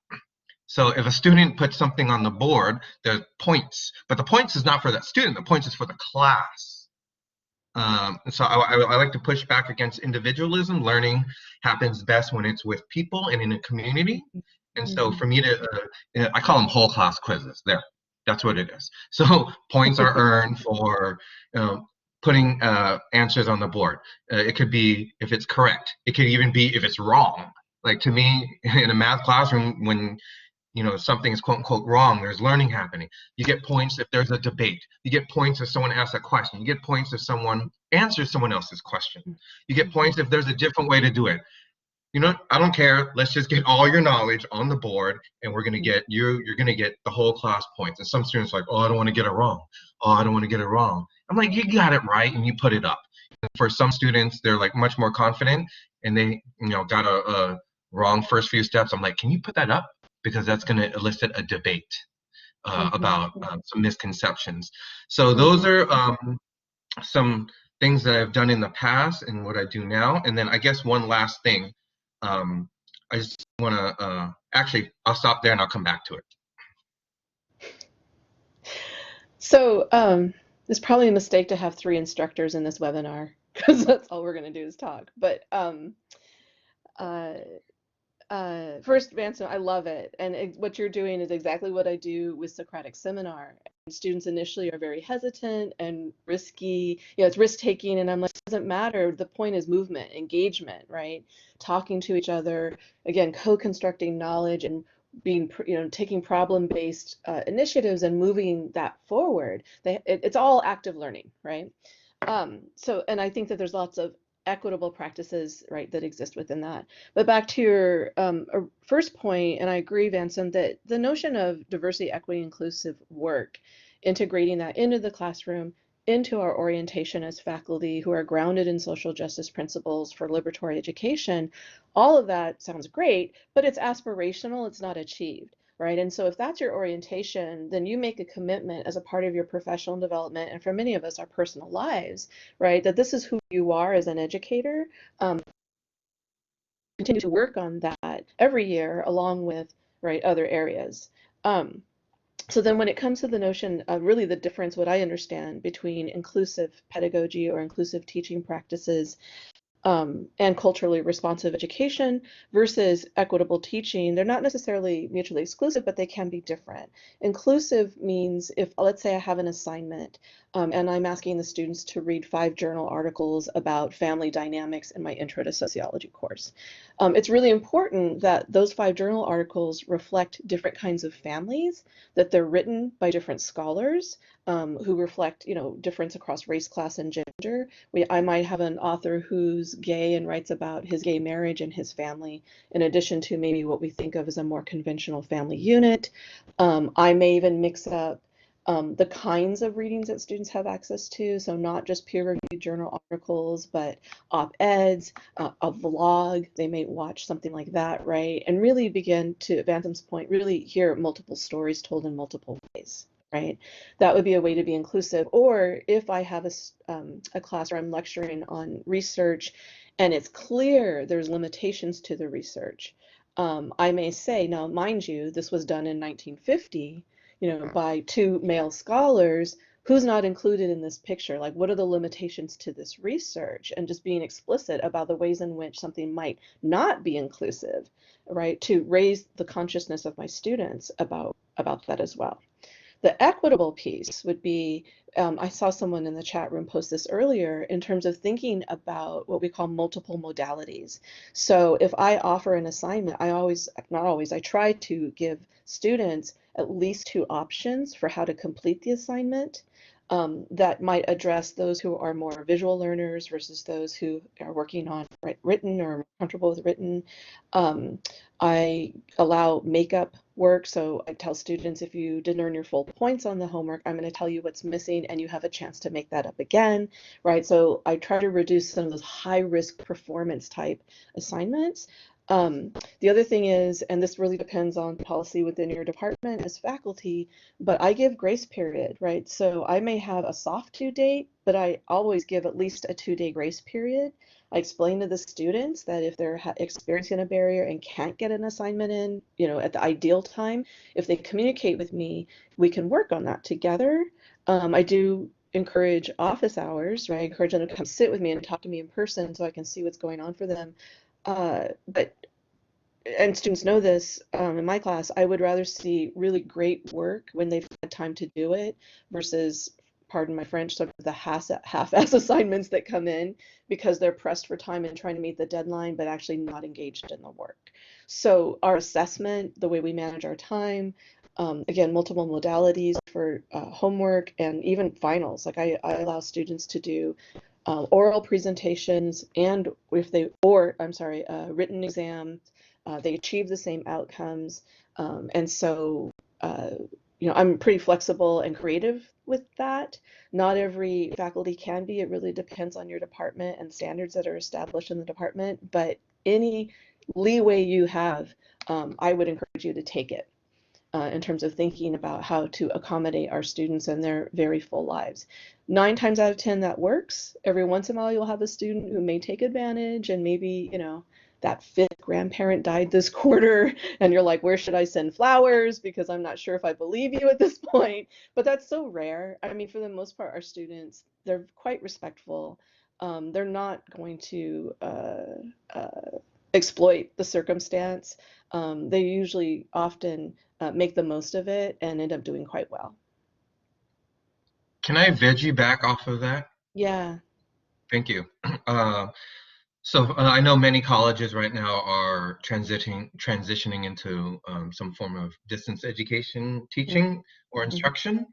So if a student puts something on the board, there's points, but the points is not for that student. The points is for the class. So I like to push back against individualism. Learning happens best when it's with people and in a community. And so for me to, I call them whole class quizzes. There, that's what it is. So points are earned for putting answers on the board. It could be if it's correct. It could even be if it's wrong. Like to me, in a math classroom, when something is quote unquote wrong, there's learning happening. You get points if there's a debate. You get points if someone asks a question. You get points if someone answers someone else's question. You get points if there's a different way to do it. I don't care. Let's just get all your knowledge on the board and we're going to get you're going to get the whole class points. And some students are like, oh, I don't want to get it wrong. Oh, I don't want to get it wrong. I'm like, you got it right and you put it up. And for some students, they're like much more confident and they, got a wrong first few steps. I'm like, can you put that up? Because that's going to elicit a debate about some misconceptions. So those are some things that I've done in the past and what I do now. And then I guess one last thing, I just want to, actually, I'll stop there and I'll come back to it. So it's probably a mistake to have 3 instructors in this webinar because that's all we're going to do is talk. But first, Vanson, I love it. And what you're doing is exactly what I do with Socratic Seminar. And students initially are very hesitant and risky. It's risk-taking. And I'm like, it doesn't matter. The point is movement, engagement, right? Talking to each other, again, co-constructing knowledge and being, taking problem-based initiatives and moving that forward. It's all active learning, right? And I think that there's lots of equitable practices, right, that exist within that. But back to your first point, and I agree, Vanson, that the notion of diversity, equity, inclusive work, integrating that into the classroom, into our orientation as faculty who are grounded in social justice principles for liberatory education, all of that sounds great, but it's aspirational, it's not achieved. right? And so if that's your orientation, then you make a commitment as a part of your professional development, and for many of us, our personal lives, right, that this is who you are as an educator. Continue to work on that every year along with, right, other areas. So then when it comes to the notion of really the difference, what I understand between inclusive pedagogy or inclusive teaching practices and culturally responsive education versus equitable teaching, they're not necessarily mutually exclusive, but they can be different. Inclusive means if, let's say I have an assignment and I'm asking the students to read 5 journal articles about family dynamics in my Intro to Sociology course. It's really important that those 5 journal articles reflect different kinds of families, that they're written by different scholars who reflect, difference across race, class, and gender. I might have an author who's gay and writes about his gay marriage and his family, in addition to maybe what we think of as a more conventional family unit. I may even mix up the kinds of readings that students have access to, so not just peer-reviewed journal articles, but op-eds, a vlog. They may watch something like that, right? And really begin to, Vanthem's point, really hear multiple stories told in multiple ways. Right? That would be a way to be inclusive. Or if I have a class where I'm lecturing on research and it's clear there's limitations to the research, I may say, now mind you, this was done in 1950, by 2 male scholars. Who's not included in this picture? Like, what are the limitations to this research? And just being explicit about the ways in which something might not be inclusive, right? To raise the consciousness of my students about that as well. The equitable piece would be, I saw someone in the chat room post this earlier, in terms of thinking about what we call multiple modalities. So if I offer an assignment, I try to give students at least 2 options for how to complete the assignment. That might address those who are more visual learners versus those who are working on written or comfortable with written. I allow makeup work, so I tell students, if you didn't earn your full points on the homework, I'm going to tell you what's missing and you have a chance to make that up again, right? So I try to reduce some of those high-risk performance type assignments. The other thing is, and this really depends on policy within your department as faculty, but I give grace period, right? So I may have a soft due date, but I always give at least a 2-day grace period. I explain to the students that if they're experiencing a barrier and can't get an assignment in, at the ideal time, if they communicate with me, we can work on that together. I do encourage office hours, right? I encourage them to come sit with me and talk to me in person so I can see what's going on for them. And students know this, in my class, I would rather see really great work when they've had time to do it versus, pardon my French, sort of the half-ass assignments that come in because they're pressed for time and trying to meet the deadline, but actually not engaged in the work. So our assessment, the way we manage our time, again, multiple modalities for homework and even finals. Like I allow students to do oral presentations and written exam. They achieve the same outcomes. And so, I'm pretty flexible and creative with that. Not every faculty can be. It really depends on your department and standards that are established in the department. But any leeway you have, I would encourage you to take it in terms of thinking about how to accommodate our students and their very full lives. 9 times out of 10, that works. Every once in a while, you'll have a student who may take advantage and maybe, that 5th grandparent died this quarter and you're like, where should I send flowers? Because I'm not sure if I believe you at this point. But that's so rare. I mean, for the most part, our students, they're quite respectful. They're not going to exploit the circumstance. They usually often make the most of it and end up doing quite well. Can I veggie back off of that? Yeah. Thank you. So I know many colleges right now are transitioning into some form of distance education teaching or instruction.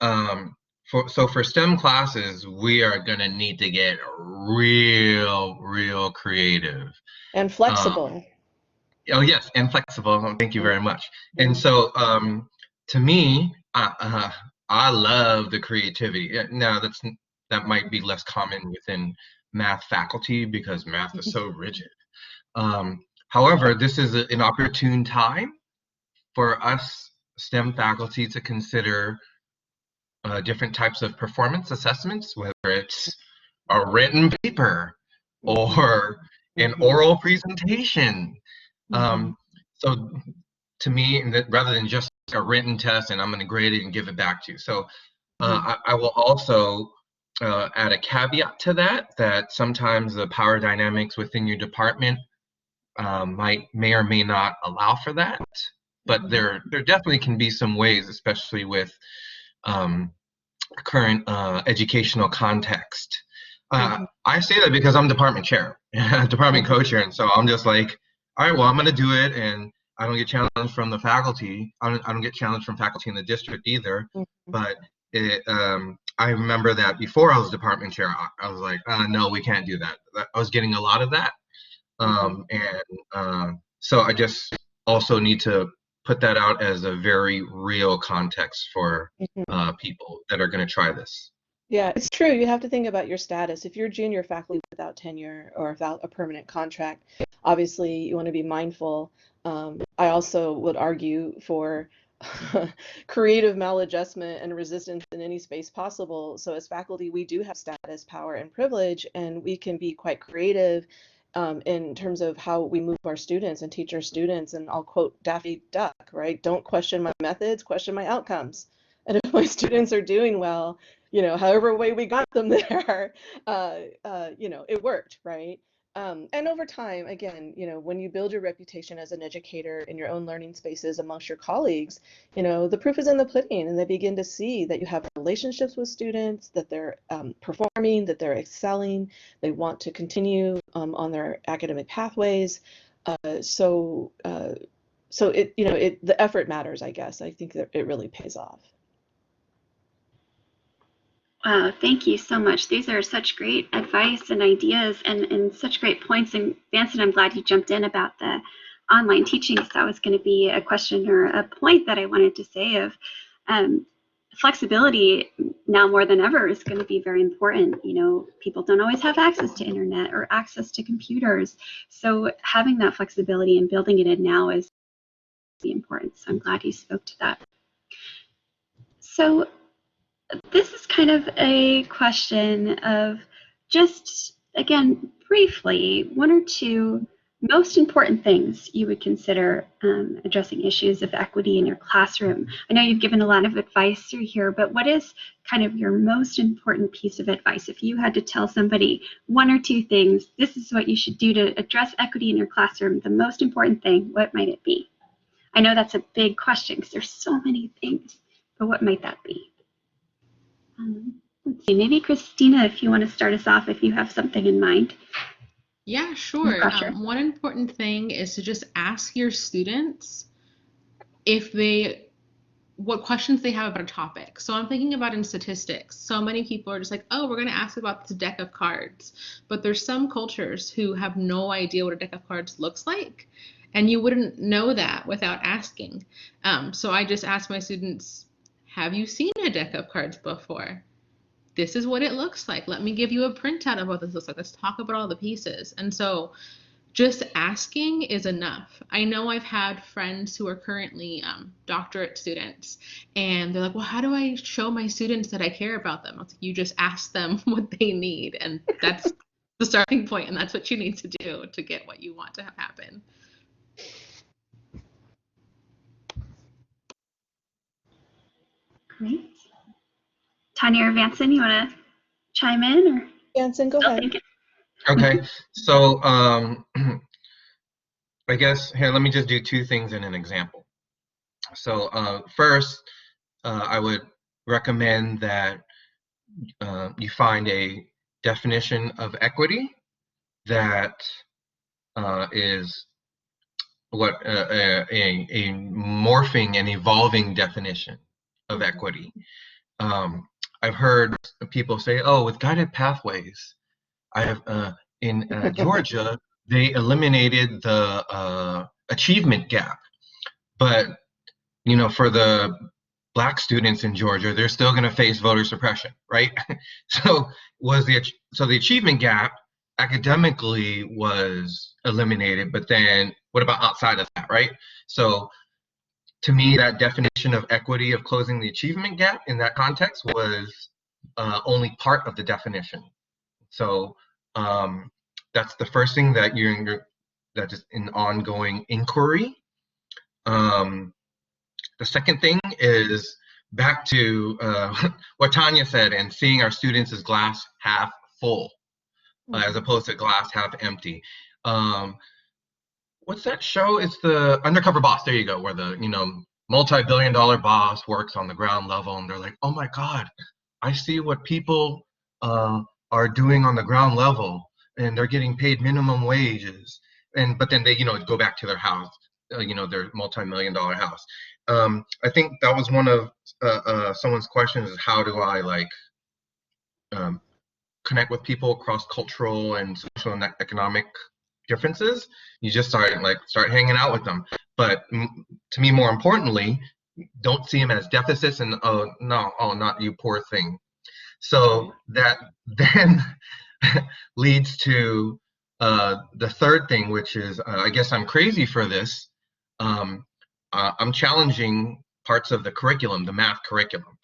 For STEM classes, we are going to need to get real creative. And flexible. Oh yes, and flexible. Thank you very much. And so to me, I love the creativity. Now that might be less common within math faculty because math is so rigid. However, this is an opportune time for us STEM faculty to consider different types of performance assessments, whether it's a written paper or an oral presentation. So to me, rather than just a written test and I'm going to grade it and give it back to you. So I will also add a caveat to that sometimes the power dynamics within your department may or may not allow for that. But there definitely can be some ways, especially with current educational context. I say that because I'm department chair, department co-chair, and so I'm just like, all right, well, I'm going to do it, and I don't get challenged from the faculty. I don't get challenged from faculty in the district either. But I remember that before I was department chair, I was like, no, we can't do that. I was getting a lot of that, so I just also need to put that out as a very real context for people that are going to try this. Yeah, it's true. You have to think about your status. If you're junior faculty without tenure or without a permanent contract, obviously you want to be mindful. I also would argue for creative maladjustment and resistance in any space possible. So as faculty, we do have status, power, and privilege, and we can be quite creative in terms of how we move our students and teach our students. And I'll quote Daffy Duck, right? Don't question my methods, question my outcomes. And if my students are doing well, however way we got them there, it worked, right? And over time, again, when you build your reputation as an educator in your own learning spaces amongst your colleagues, the proof is in the pudding, and they begin to see that you have relationships with students, that they're performing, that they're excelling, they want to continue on their academic pathways. So the effort matters, I guess. I think that it really pays off. Wow, thank you so much. These are such great advice and ideas and such great points. And Vanson, I'm glad you jumped in about the online teaching. So that was going to be a question or a point that I wanted to say of flexibility now more than ever is going to be very important. People don't always have access to internet or access to computers. So having that flexibility and building it in now is important. So I'm glad you spoke to that. So this is kind of a question of just, again, briefly, one or two most important things you would consider addressing issues of equity in your classroom. I know you've given a lot of advice through here, but what is kind of your most important piece of advice? If you had to tell somebody one or two things, this is what you should do to address equity in your classroom, the most important thing, what might it be? I know that's a big question because there's so many things, but what might that be? Let's see, maybe Christina, if you want to start us off, if you have something in mind. Yeah, sure. One important thing is to just ask your students what questions they have about a topic. So I'm thinking about in statistics, so many people are just like, oh, we're going to ask about this deck of cards. But there's some cultures who have no idea what a deck of cards looks like. And you wouldn't know that without asking. So I just ask my students, have you seen a deck of cards before? This is what it looks like. Let me give you a printout of what this looks like. Let's talk about all the pieces. And so just asking is enough. I know I've had friends who are currently doctorate students, and they're like, well, how do I show my students that I care about them? It's like, you just ask them what they need, and that's the starting point, and that's what you need to do to get what you want to have happen. Great. Tanya or Vanson, you want to chime in? Or Vanson, go ahead. Okay, so I guess here, let me just do two things in an example. So first, I would recommend that you find a definition of equity that is what a morphing and evolving definition of equity. I've heard people say, oh, with guided pathways, I have in Georgia, they eliminated the achievement gap. But, for the Black students in Georgia, they're still going to face voter suppression, right? So the achievement gap academically was eliminated, but then what about outside of that, right? So to me, that definition of equity of closing the achievement gap in that context was only part of the definition. So that's the first thing that that is an ongoing inquiry. The second thing is back to what Tanya said, and seeing our students as glass half full, as opposed to glass half empty. What's that show? It's the Undercover Boss. There you go, where the multi-billion-dollar boss works on the ground level, and they're like, "Oh my God, I see what people are doing on the ground level, and they're getting paid minimum wages." But then they go back to their house, their multi-million-dollar house. I think that was one of someone's questions: is how do I connect with people across cultural and social and economic differences? You just start hanging out with them. But to me, more importantly, don't see them as deficits and not you, poor thing. So that then leads to the third thing, which is I guess I'm crazy for this. I'm challenging parts of the curriculum, the math curriculum.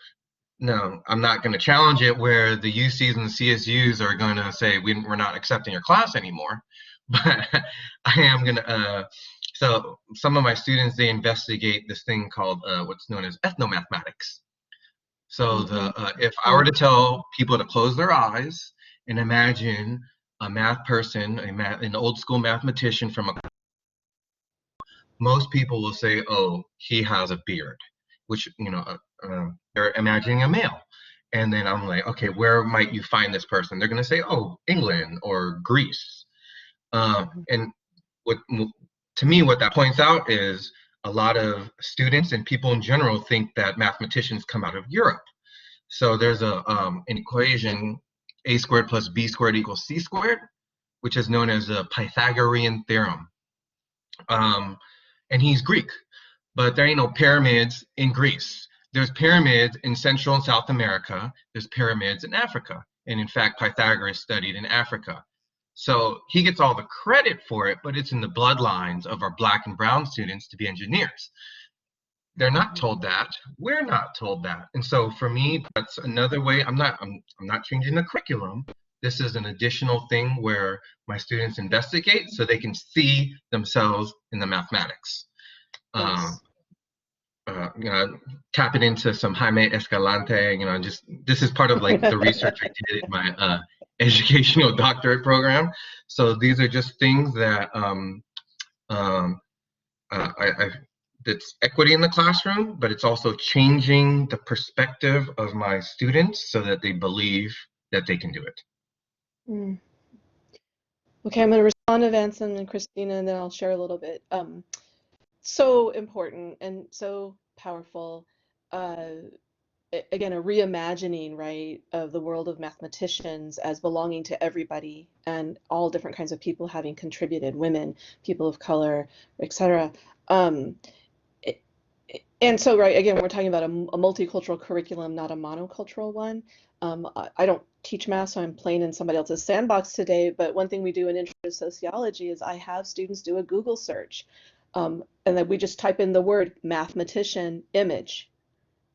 No, I'm not going to challenge it where the UCs and the CSUs are going to say we're not accepting your class anymore. But I am going to, so some of my students, they investigate this thing called what's known as ethnomathematics. So if I were to tell people to close their eyes and imagine a math person, an old school mathematician most people will say, oh, he has a beard, which, they're imagining a male. And then I'm like, okay, where might you find this person? They're going to say, oh, England or Greece. And to me, what that points out is a lot of students and people in general think that mathematicians come out of Europe. So there's an equation, a squared plus b squared equals c squared, which is known as the Pythagorean theorem. And he's Greek, but there ain't no pyramids in Greece. There's pyramids in Central and South America. There's pyramids in Africa. And in fact, Pythagoras studied in Africa. So he gets all the credit for it, but it's in the bloodlines of our Black and brown students to be engineers. They're not told that. We're not told that. And so for me, that's another way. I'm not changing the curriculum. This is an additional thing where my students investigate so they can see themselves in the mathematics. Yes. Tapping into some Jaime Escalante, this is part of the research I did in my educational doctorate program. So these are just things that it's equity in the classroom, but it's also changing the perspective of my students so that they believe that they can do it. Okay, I'm going to respond to Vanson and Christina, and then I'll share a little bit. So important and so powerful. Again, a reimagining, right, of the world of mathematicians as belonging to everybody and all different kinds of people having contributed, women, people of color, etc. And so, right, again, we're talking about a multicultural curriculum, not a monocultural one. I don't teach math, so I'm playing in somebody else's sandbox today, but one thing we do in Intro to Sociology is I have students do a Google search, and then we just type in the word mathematician image.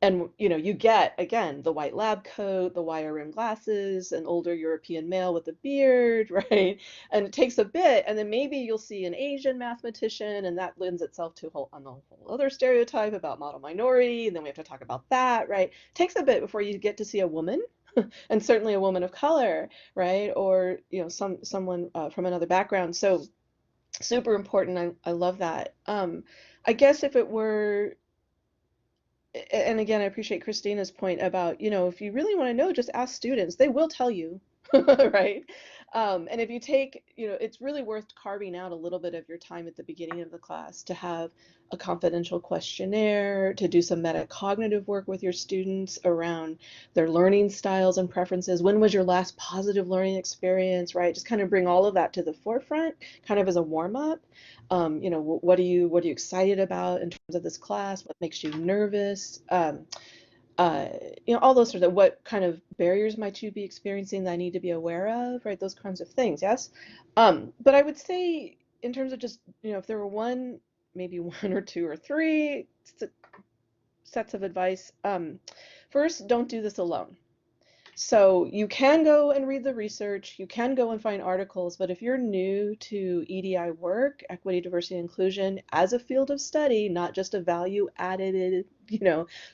And you get, again, the white lab coat, the wire rimmed glasses, an older European male with a beard, right? And it takes a bit, and then maybe you'll see an Asian mathematician, and that lends itself to a whole other stereotype about model minority, and then we have to talk about that, right? It takes a bit before you get to see a woman, and certainly a woman of color, right? Or someone from another background. So super important. I love that. I guess if it were, and again, I appreciate Christina's point about, if you really want to know, just ask students. They will tell you, right? And if you take, it's really worth carving out a little bit of your time at the beginning of the class to have a confidential questionnaire, to do some metacognitive work with your students around their learning styles and preferences. When was your last positive learning experience, right? Just kind of bring all of that to the forefront, kind of as a warm-up. What are you excited about in terms of this class? What makes you nervous? All those sorts of, what kind of barriers might you be experiencing that I need to be aware of, right? Those kinds of things, yes. But I would say, in terms of just, if there were one maybe one or two or three sets of advice. First, don't do this alone. So you can go and read the research, you can go and find articles, but if you're new to EDI work, equity, diversity, inclusion, as a field of study, not just a value added,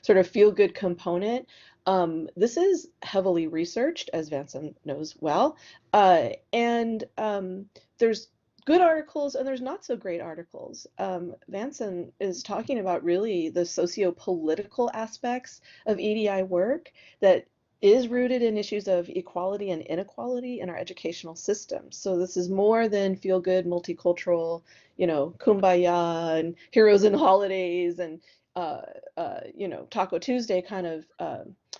sort of feel good component, this is heavily researched, as Vanson knows well, and there's good articles and there's not so great articles. Vanson is talking about really the socio-political aspects of EDI work that is rooted in issues of equality and inequality in our educational system. So this is more than feel-good, multicultural, kumbaya and heroes and holidays and Taco Tuesday kind of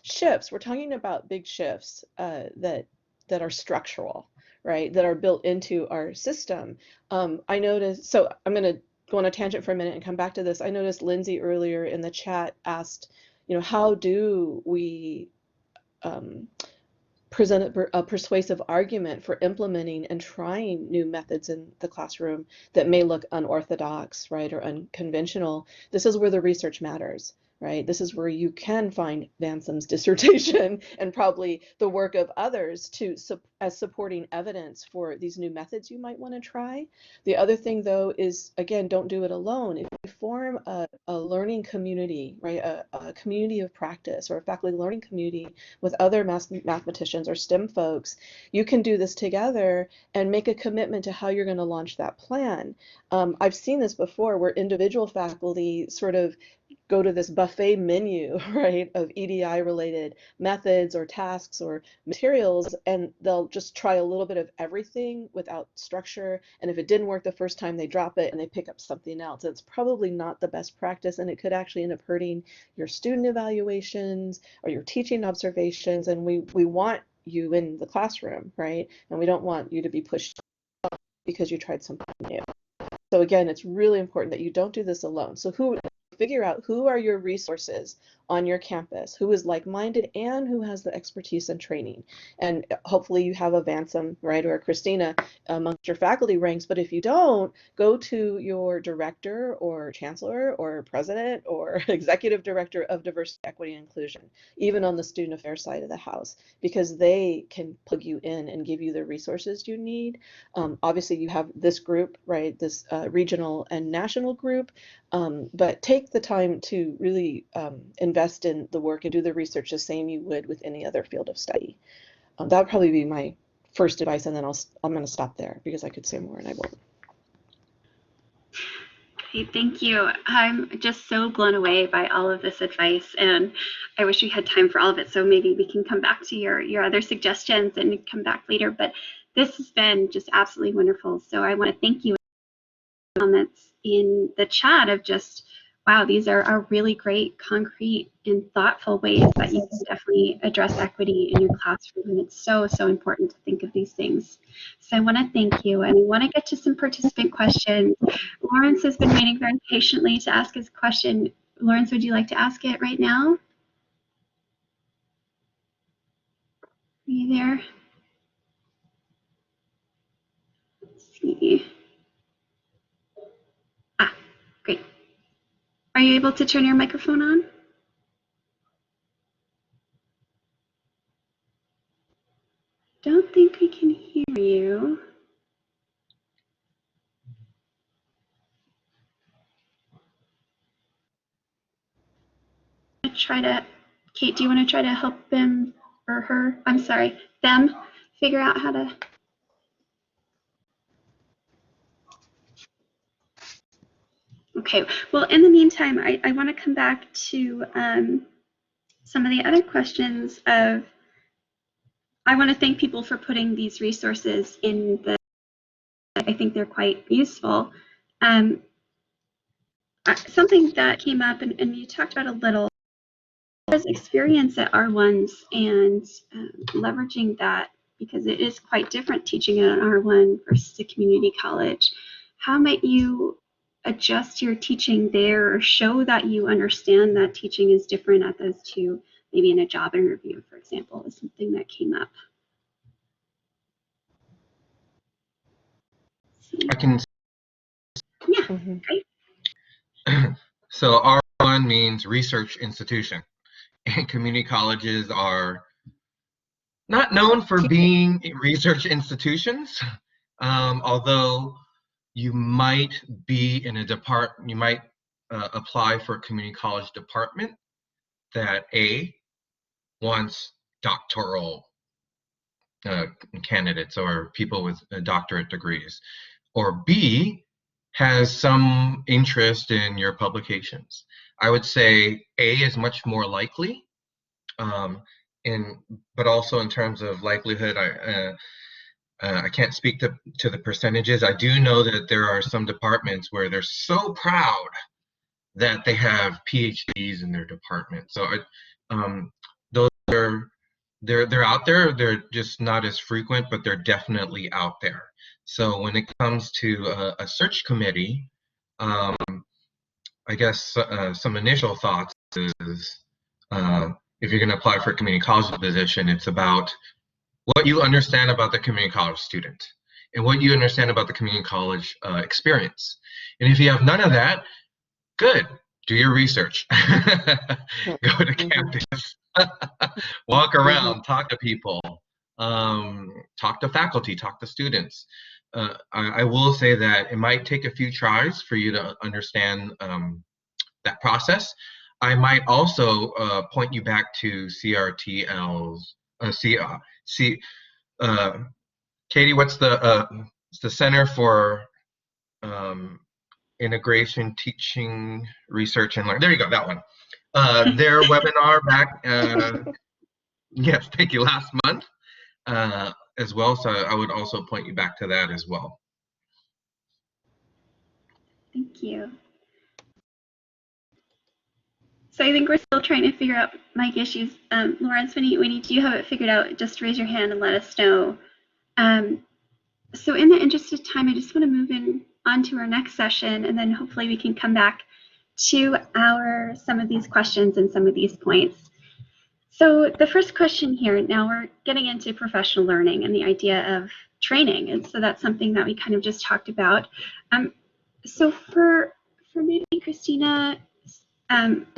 shifts. We're talking about big shifts that are structural, right? That are built into our system. I noticed. So I'm going to go on a tangent for a minute and come back to this. I noticed Lindsay earlier in the chat asked, how do we present a persuasive argument for implementing and trying new methods in the classroom that may look unorthodox, right, or unconventional. This is where the research matters, right? This is where you can find Vanson's dissertation and probably the work of others as supporting evidence for these new methods you might want to try. The other thing, though, is, again, don't do it alone. If you form a learning community, right, a community of practice or a faculty learning community with other mathematicians or STEM folks, you can do this together and make a commitment to how you're going to launch that plan. I've seen this before where individual faculty sort of go to this buffet menu, right, of EDI related methods or tasks or materials, and they'll just try a little bit of everything without structure. And if it didn't work the first time, they drop it and they pick up something else. It's probably not the best practice, and it could actually end up hurting your student evaluations or your teaching observations. And we want you in the classroom, right? And we don't want you to be pushed because you tried something new. So again, it's really important that you don't do this alone. So figure out who are your resources on your campus, who is like-minded and who has the expertise and training. And hopefully you have a Vanson, right, or a Christina amongst your faculty ranks. But if you don't, go to your director or chancellor or president or executive director of diversity, equity, and inclusion, even on the student affairs side of the house, because they can plug you in and give you the resources you need. Obviously, you have this group, right, this regional and national group, but take the time to really invest in the work and do the research the same you would with any other field of study. That would probably be my first advice, and then I'm going to stop there because I could say more and I won't. Okay, thank you. I'm just so blown away by all of this advice, and I wish we had time for all of it, so maybe we can come back to your other suggestions and come back later. But this has been just absolutely wonderful. So I want to thank you for comments in the chat of just, wow, these are really great, concrete, and thoughtful ways that you can definitely address equity in your classroom. And it's so, so important to think of these things. So I want to thank you. And I want to get to some participant questions. Lawrence has been waiting very patiently to ask his question. Lawrence, would you like to ask it right now? Are you there? Let's see. Ah, great. Are you able to turn your microphone on? Don't think we can hear you. Kate, do you want to try to help him or her? I'm sorry, them figure out how to. Okay, well, in the meantime, I want to come back to some of the other questions of, I want to thank people for putting these resources in the, I think they're quite useful. Something that came up, and you talked about a little, was experience at R1s and leveraging that, because it is quite different teaching at an R1 versus a community college. How might you adjust your teaching there or show that you understand that teaching is different at those two, maybe in a job interview, for example, is something that came up. I can. Yeah, great. So R1 means research institution, and community colleges are not known for being research institutions, although you might be in a department, you might apply for a community college department that wants doctoral candidates or people with doctorate degrees, or B, has some interest in your publications. I would say A is much more likely, um, but also in terms of likelihood, I can't speak to the percentages. I do know that there are some departments where they're so proud that they have PhDs in their department. So those are they're out there. They're just not as frequent, but they're definitely out there. So when it comes to a search committee, um, I guess some initial thoughts is if you're going to apply for a community college position, it's about what you understand about the community college student and what you understand about the community college experience. And if you have none of that, good. Do your research. Go to campus. Walk around. Talk to people. Talk to faculty. Talk to students. I will say that it might take a few tries for you to understand that process. I might also point you back to CRTL's Katie, what's the Center for Integration, Teaching, Research, and Learning? There you go, that one. Their webinar back, yes, thank you, last month as well. So I would also point you back to that as well. Thank you. So I think we're still trying to figure out mic issues. Lawrence, when you do have it figured out, just raise your hand and let us know. So in the interest of time, I just want to move on to our next session, and then hopefully we can come back to some of these questions and some of these points. So the first question here, now we're getting into professional learning and the idea of training, and so that's something that we kind of just talked about. So for maybe Christina,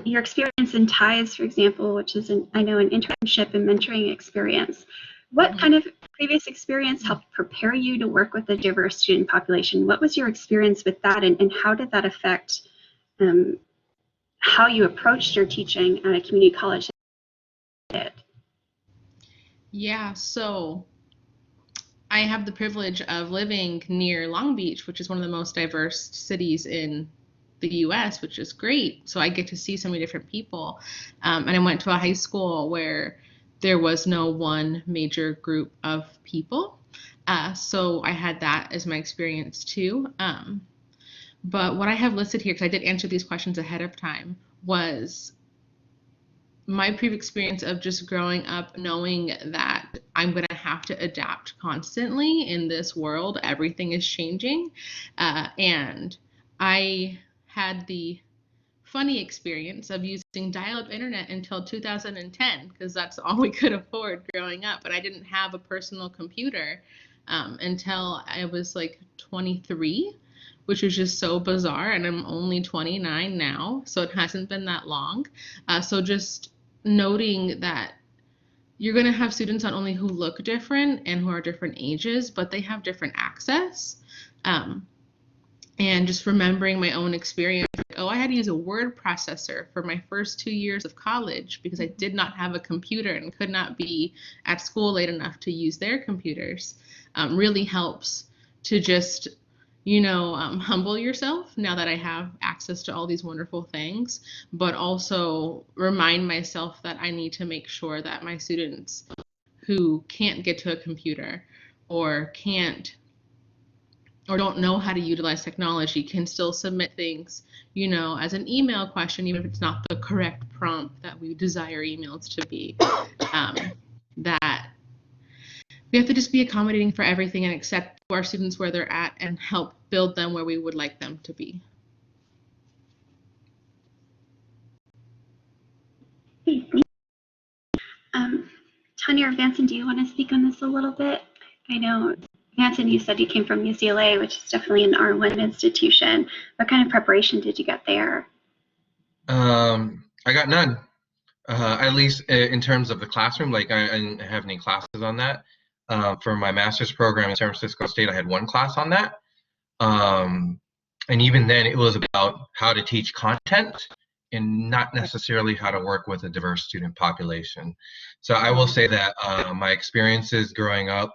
your experience in TIES, for example, which is I know an internship and mentoring experience, what kind of previous experience helped prepare you to work with a diverse student population? What was your experience with that, and how did that affect how you approached your teaching at a community college? Yeah, so I have the privilege of living near Long Beach, which is one of the most diverse cities in the US, which is great. So I get to see so many different people. And I went to a high school where there was no one major group of people. So I had that as my experience too. But what I have listed here, because I did answer these questions ahead of time, was my previous experience of just growing up knowing that I'm going to have to adapt constantly in this world. Everything is changing. And I had the funny experience of using dial-up internet until 2010, because that's all we could afford growing up. But I didn't have a personal computer until I was like 23, which was just so bizarre. And I'm only 29 now, so it hasn't been that long. So just noting that you're going to have students not only who look different and who are different ages, but they have different access. And just remembering my own experience, like, oh, I had to use a word processor for my first 2 years of college because I did not have a computer and could not be at school late enough to use their computers. Really helps to just, humble yourself now that I have access to all these wonderful things, but also remind myself that I need to make sure that my students who can't get to a computer or don't know how to utilize technology can still submit things, as an email question, even if it's not the correct prompt that we desire emails to be. That we have to just be accommodating for everything and accept our students where they're at and help build them where we would like them to be. Tanya or Vanson, do you want to speak on this a little bit? I know, Vanson, you said you came from UCLA, which is definitely an R1 institution. What kind of preparation did you get there? I got none. At least in terms of the classroom, like I didn't have any classes on that. For my master's program in San Francisco State, I had one class on that. And even then, it was about how to teach content and not necessarily how to work with a diverse student population. So I will say that my experiences growing up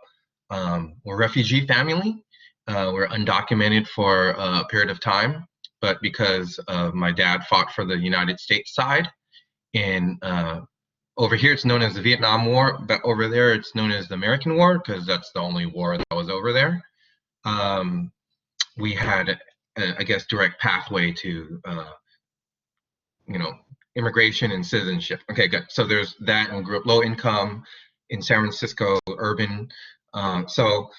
were refugee family. We're undocumented for a period of time, but because my dad fought for the United States side, and over here it's known as the Vietnam War, but over there it's known as the American War because that's the only war that was over there. We had, I guess, direct pathway to, immigration and citizenship. Okay, good. So there's that, and grew up low income in San Francisco, urban. So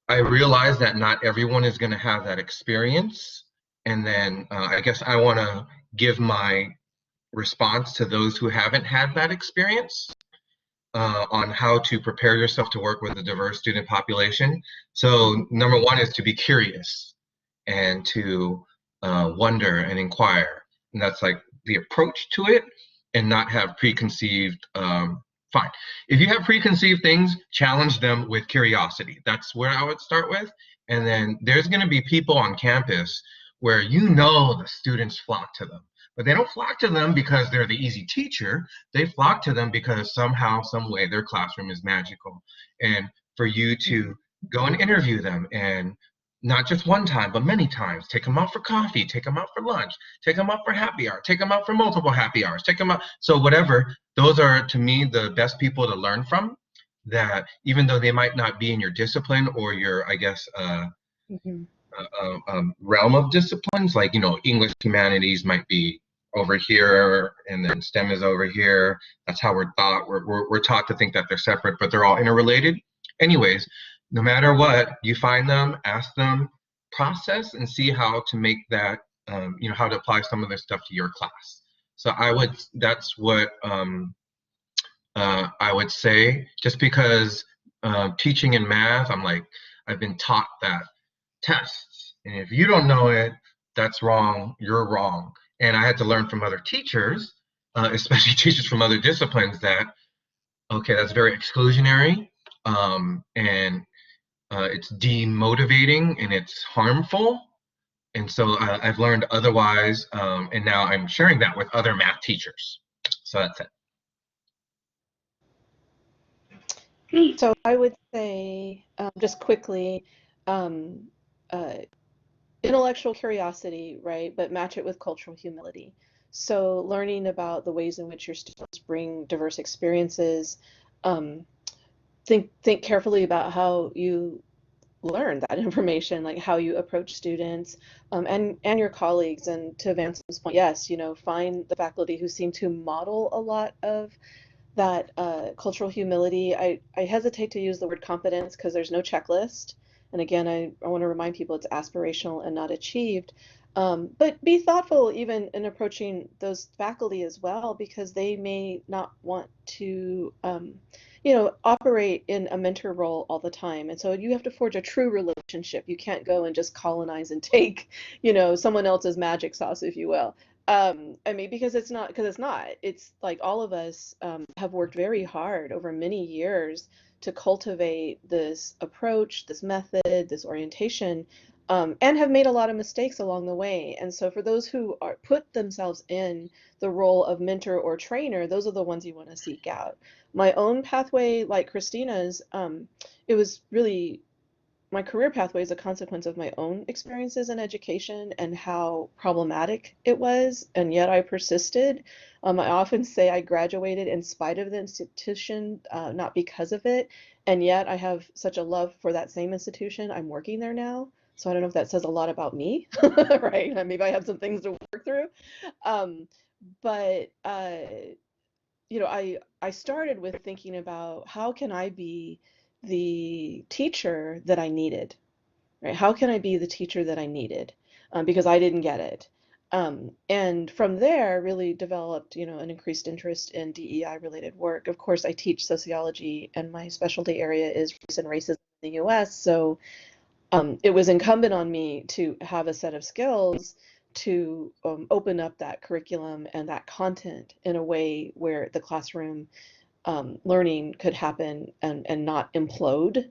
I realized that not everyone is going to have that experience. And then I guess I want to give my response to those who haven't had that experience on how to prepare yourself to work with a diverse student population. So number one is to be curious and to wonder and inquire. And that's like the approach to it, and not have preconceived, fine. If you have preconceived things, challenge them with curiosity. That's where I would start with. And then there's going to be people on campus where the students flock to them. But they don't flock to them because they're the easy teacher. They flock to them because somehow, some way, their classroom is magical. And for you to go and interview them, and not just one time, but many times, take them out for coffee, take them out for lunch, take them out for happy hour, take them out for multiple happy hours, take them out. So whatever, those are, to me, the best people to learn from, that even though they might not be in your discipline or your, I guess, realm of disciplines, like, English humanities might be over here, and then STEM is over here. That's how we're taught. We're taught to think that they're separate, but they're all interrelated. Anyways, no matter what, you find them, ask them, process, and see how to make that, how to apply some of this stuff to your class. So that's what I would say. Just because teaching in math, I've been taught that tests, and if you don't know it, that's wrong, you're wrong. And I had to learn from other teachers, especially teachers from other disciplines, that, okay, that's very exclusionary, and it's demotivating and it's harmful. And so I've learned otherwise, and now I'm sharing that with other math teachers. So that's it. Great. So I would say, just quickly, intellectual curiosity, right, but match it with cultural humility. So learning about the ways in which your students bring diverse experiences, think carefully about how you learn that information, like how you approach students, and your colleagues. And to Vance's point, yes, find the faculty who seem to model a lot of that cultural humility. I hesitate to use the word competence because there's no checklist. And again, I want to remind people it's aspirational and not achieved. But be thoughtful even in approaching those faculty as well, because they may not want to, operate in a mentor role all the time. And so you have to forge a true relationship. You can't go and just colonize and take, someone else's magic sauce, if you will. Because it's not, it's like all of us have worked very hard over many years to cultivate this approach, this method, this orientation, and have made a lot of mistakes along the way. And so for those who put themselves in the role of mentor or trainer, those are the ones you want to seek out. My own pathway, like Christina's, it was really, my career pathway is a consequence of my own experiences in education and how problematic it was, and yet I persisted. I often say I graduated in spite of the institution, not because of it, and yet I have such a love for that same institution. I'm working there now, so I don't know if that says a lot about me, right? Maybe I have some things to work through, but I started with thinking about how can I be the teacher that I needed, right? How can I be the teacher that I needed? Because I didn't get it. And from there, really developed, an increased interest in DEI related work. Of course, I teach sociology, and my specialty area is race and racism the US. So it was incumbent on me to have a set of skills to open up that curriculum and that content in a way where the classroom learning could happen and not implode.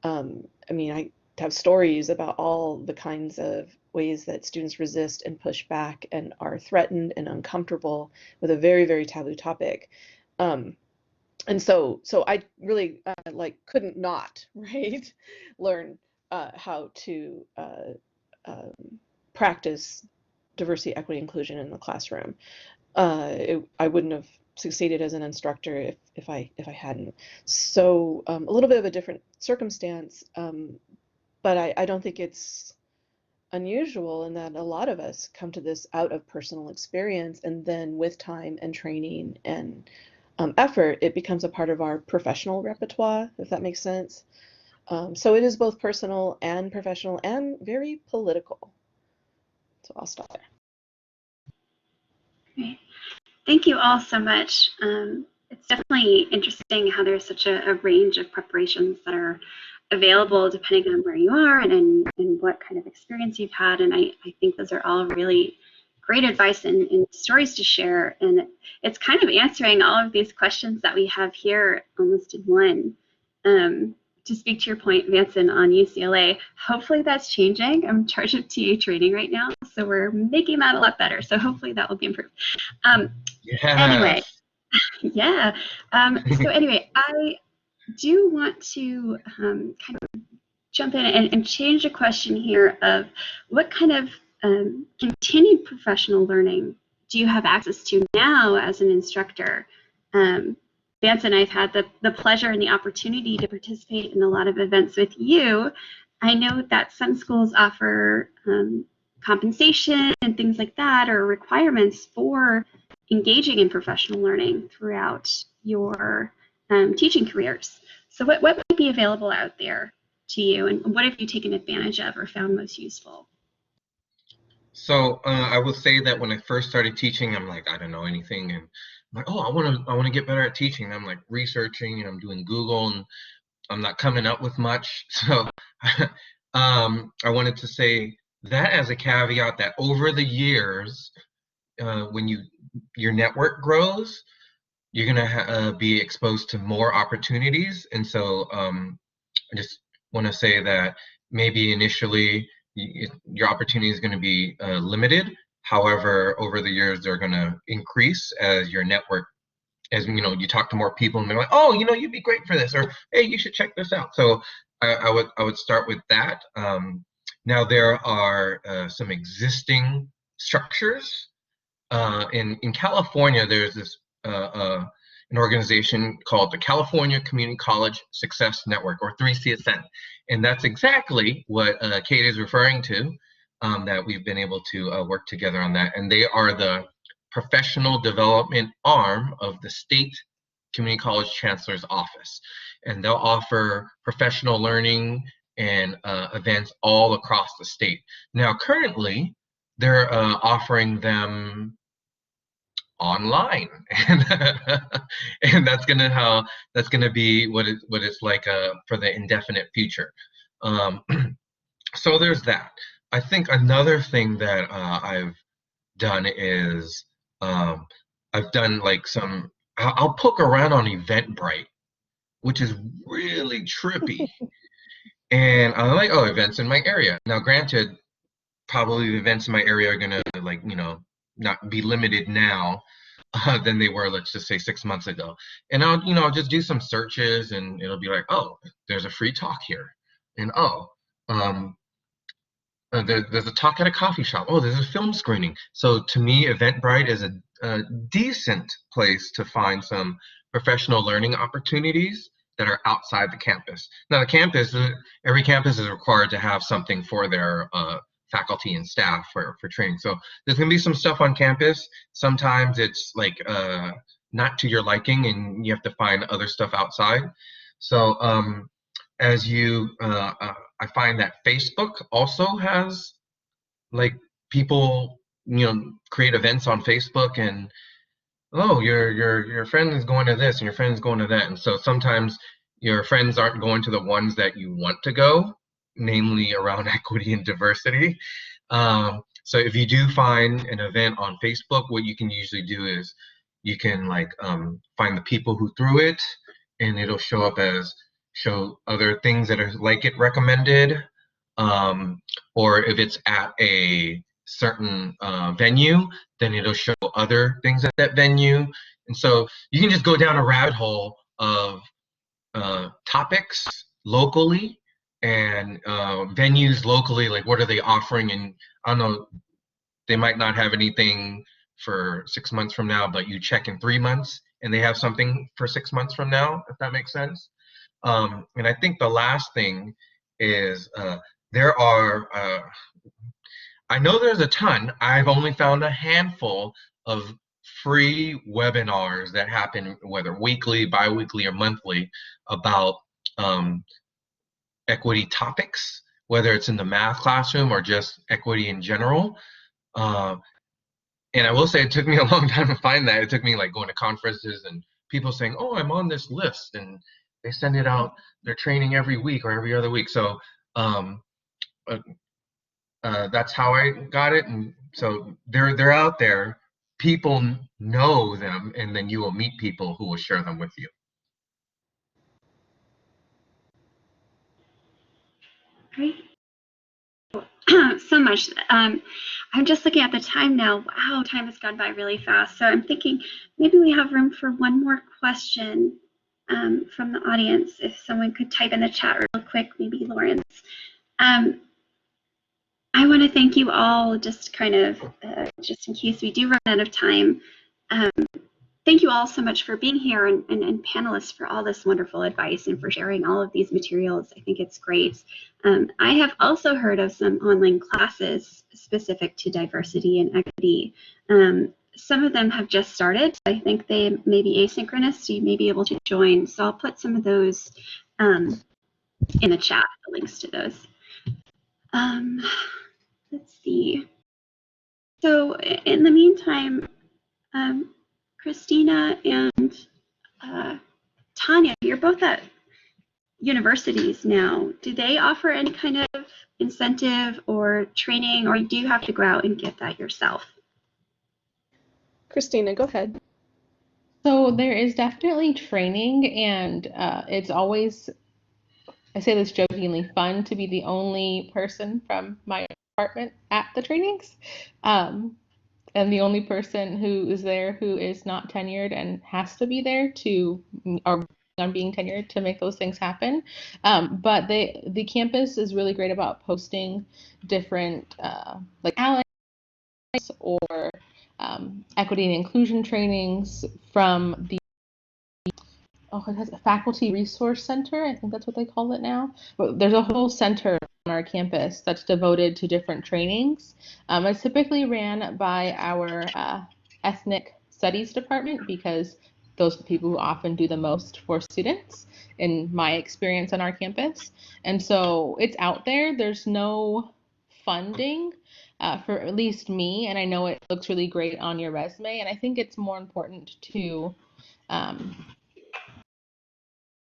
I mean, I have stories about all the kinds of ways that students resist and push back and are threatened and uncomfortable with a very, very taboo topic. And so I really like couldn't not, right, learn how to practice diversity, equity, inclusion in the classroom. I wouldn't have succeeded as an instructor if I hadn't. So a little bit of a different circumstance, but I don't think it's unusual in that a lot of us come to this out of personal experience, and then with time and training and effort, it becomes a part of our professional repertoire, if that makes sense. So it is both personal and professional and very political. So I'll stop there. Great. Thank you all so much. It's definitely interesting how there's such a range of preparations that are available depending on where you are and what kind of experience you've had. And I think those are all really great advice and stories to share. And it's kind of answering all of these questions that we have here almost in one. To speak to your point, Vanson, on UCLA, hopefully that's changing. I'm in charge of TA training right now, so we're making that a lot better. So hopefully that will be improved. Anyway, yeah. So anyway, I do want to kind of jump in and change the question here of what kind of continued professional learning do you have access to now as an instructor? Vance and I've had the pleasure and the opportunity to participate in a lot of events with you. I know that some schools offer compensation and things like that, or requirements for engaging in professional learning throughout your teaching careers. So what might be available out there to you, and what have you taken advantage of or found most useful? So I will say that when I first started teaching, I'm like, I don't know anything, and I'm like, oh, I want to get better at teaching. And I'm like researching, and I'm doing Google, and I'm not coming up with much. So I wanted to say that as a caveat, that over the years, when your network grows, you're gonna be exposed to more opportunities. And so I just want to say that maybe initially your opportunity is going to be limited. However, over the years, they're going to increase as your network, as you talk to more people and they're like, oh, you'd be great for this, or hey, you should check this out. So I would start with that. Now there are some existing structures. In California, there's this an organization called the California Community College Success Network, or 3CSN. And that's exactly what Kate is referring to, that we've been able to work together on that. And they are the professional development arm of the state community college chancellor's office. And they'll offer professional learning and events all across the state. Now, currently, they're offering them online, and that's gonna be what it's like for the indefinite future. So there's that. I think another thing that I've done is I've done like I'll poke around on Eventbrite, which is really trippy. And I'm like, oh, events in my area. Now, granted, probably the events in my area are gonna not be limited now than they were, let's just say 6 months ago. And I'll just do some searches, and it'll be like, oh, there's a free talk here, and oh, there's a talk at a coffee shop. Oh, there's a film screening. So to me, Eventbrite is a decent place to find some professional learning opportunities that are outside the campus. Now, every campus is required to have something for their faculty and staff for training. So there's gonna be some stuff on campus. Sometimes it's like not to your liking, and you have to find other stuff outside. So as I find that Facebook also has like people create events on Facebook, and oh, your friend is going to this and your friend is going to that, and so sometimes your friends aren't going to the ones that you want to go, namely around equity and diversity. So if you do find an event on Facebook, what you can usually do is you can like find the people who threw it, and it'll show up as show other things that are like it recommended. Or if it's at a certain venue, then it'll show other things at that venue. And so you can just go down a rabbit hole of topics locally and venues locally, like what are they offering? And I don't know, they might not have anything for 6 months from now, but you check in 3 months and they have something for 6 months from now, if that makes sense. And I think the last thing is there are, I know there's a ton, I've only found a handful of free webinars that happen, whether weekly, bi-weekly, or monthly, about equity topics, whether it's in the math classroom or just equity in general. And I will say it took me a long time to find that. It took me like going to conferences and people saying, oh, I'm on this list, and they send it out, they're training every week or every other week. So that's how I got it. And so they're out there, people know them, and then you will meet people who will share them with you. Great. So much. I'm just looking at the time now. Wow, time has gone by really fast. So I'm thinking maybe we have room for one more question from the audience. If someone could type in the chat real quick, maybe Lawrence. I want to thank you all, just kind of, just in case we do run out of time. Thank you all so much for being here, and panelists for all this wonderful advice and for sharing all of these materials. I think it's great. I have also heard of some online classes specific to diversity and equity. Some of them have just started. I think they may be asynchronous, so you may be able to join. So I'll put some of those in the chat, the links to those. Let's see. So in the meantime, Christina and Tanya, you're both at universities now. Do they offer any kind of incentive or training, or do you have to go out and get that yourself? Christina, go ahead. So there is definitely training, and it's always, I say this jokingly, fun to be the only person from my department at the trainings. And the only person who is there who is not tenured and has to be there to, or on being tenured to make those things happen. But the campus is really great about posting different like allies or equity and inclusion trainings from the it has a faculty resource center. I think that's what they call it now. But there's a whole center on our campus that's devoted to different trainings. It's typically ran by our ethnic studies department, because those are the people who often do the most for students, in my experience on our campus. And so it's out there. There's no funding for at least me, and I know it looks really great on your resume. And I think it's more important to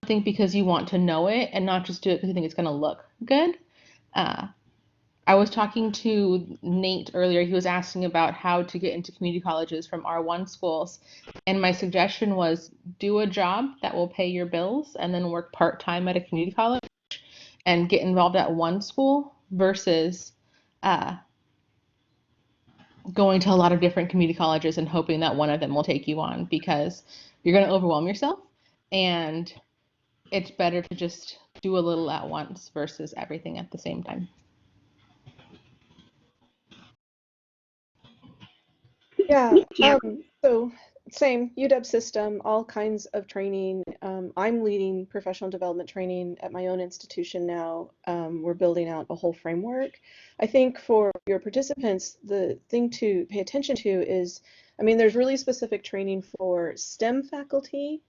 think because you want to know it and not just do it because you think it's going to look good. I was talking to Nate earlier. He was asking about how to get into community colleges from R1 schools. And my suggestion was do a job that will pay your bills and then work part-time at a community college and get involved at one school versus going to a lot of different community colleges and hoping that one of them will take you on, because you're going to overwhelm yourself, and it's better to just do a little at once versus everything at the same time. Yeah, so same, UW system, all kinds of training. I'm leading professional development training at my own institution now. We're building out a whole framework. I think for your participants, the thing to pay attention to is, I mean, there's really specific training for STEM faculty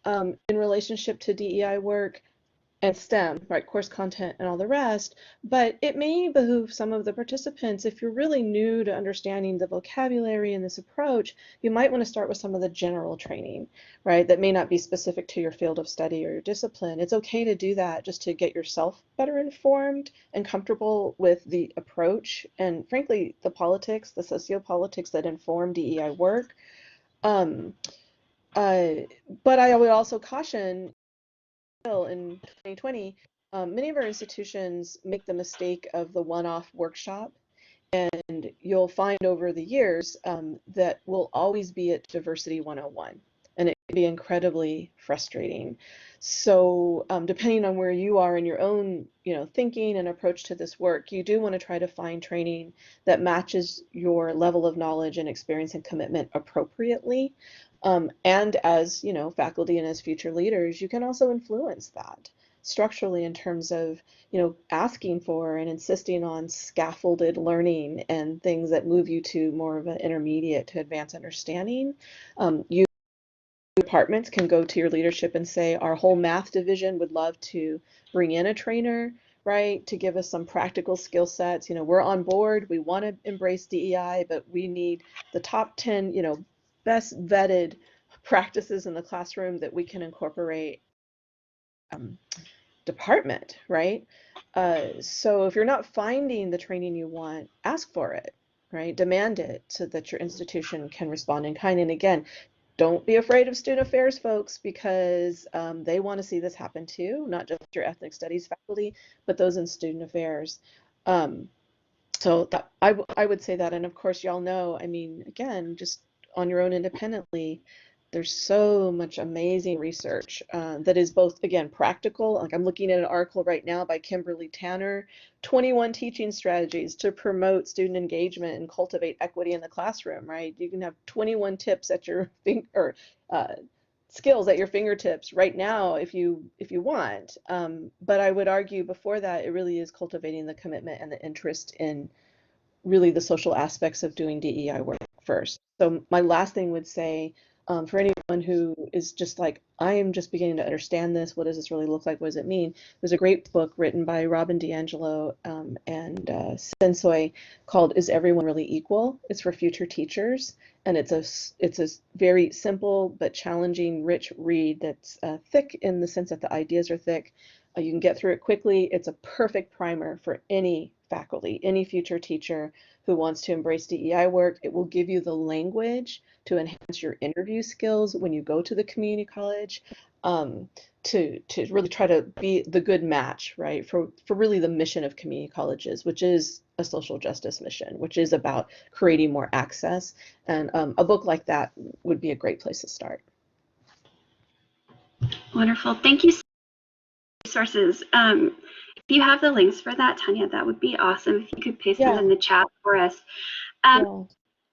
in relationship to DEI work. and STEM, right, course content and all the rest, but it may behoove some of the participants, if you're really new to understanding the vocabulary and this approach, you might want to start with some of the general training, right, that may not be specific to your field of study or your discipline. It's okay to do that just to get yourself better informed and comfortable with the approach and, frankly, the politics, the sociopolitics that inform DEI work. Um, but I would also caution, in 2020, many of our institutions make the mistake of the one-off workshop, and you'll find over the years that will always be at Diversity 101, and it can be incredibly frustrating. So depending on where you are in your own thinking and approach to this work, you do want to try to find training that matches your level of knowledge and experience and commitment appropriately. And as faculty and as future leaders, you can also influence that structurally in terms of asking for and insisting on scaffolded learning and things that move you to more of an intermediate to advanced understanding. You departments can go to your leadership and say, our whole math division would love to bring in a trainer, right, to give us some practical skill sets. We're on board, we want to embrace DEI, but we need the top 10 best vetted practices in the classroom that we can incorporate department, right? So if you're not finding the training you want, ask for it, right? Demand it so that your institution can respond in kind. And again, don't be afraid of student affairs folks, because they want to see this happen too, not just your ethnic studies faculty, but those in student affairs. So that, I would say that. And of course, y'all know, I mean, again, just on your own independently, there's so much amazing research that is both, again, practical. Like I'm looking at an article right now by Kimberly Tanner, 21 teaching strategies to promote student engagement and cultivate equity in the classroom, right? You can have 21 tips at your skills at your fingertips right now if you want. But I would argue before that, it really is cultivating the commitment and the interest in really the social aspects of doing DEI work first. So my last thing would say, for anyone who is just like, I am just beginning to understand this, what does this really look like, what does it mean? There's a great book written by Robin DiAngelo and Sensoy called Is Everyone Really Equal? It's for future teachers, and it's a very simple but challenging, rich read that's thick in the sense that the ideas are thick. You can get through it quickly. It's a perfect primer for any faculty, any future teacher who wants to embrace DEI work. It will give you the language to enhance your interview skills when you go to the community college, to really try to be the good match, right, for really the mission of community colleges, which is a social justice mission, which is about creating more access. And a book like that would be a great place to start. Wonderful. Thank you. Resources. If you have the links for that, Tanya, that would be awesome if you could paste them in the chat for us.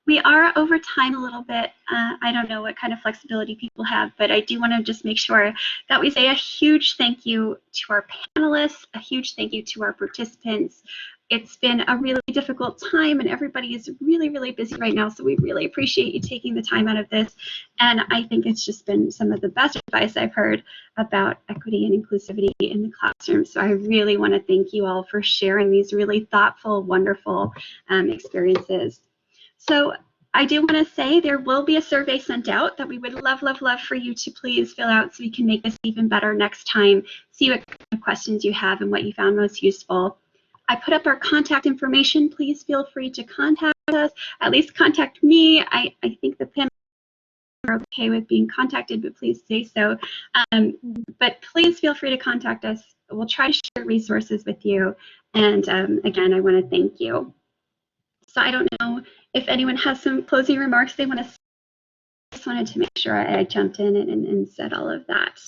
We are over time a little bit. I don't know what kind of flexibility people have, but I do want to just make sure that we say a huge thank you to our panelists, a huge thank you to our participants. It's been a really difficult time and everybody is really, really busy right now. So we really appreciate you taking the time out of this. And I think it's just been some of the best advice I've heard about equity and inclusivity in the classroom. So I really want to thank you all for sharing these really thoughtful, wonderful experiences. So I do want to say there will be a survey sent out that we would love, love, love for you to please fill out so we can make this even better next time. See what kind of questions you have and what you found most useful. I put up our contact information. Please feel free to contact us, at least contact me. I think the panel are okay with being contacted, but please say so. But please feel free to contact us. We'll try to share resources with you. And again, I want to thank you. So I don't know if anyone has some closing remarks they want to say. I just wanted to make sure I jumped in and said all of that.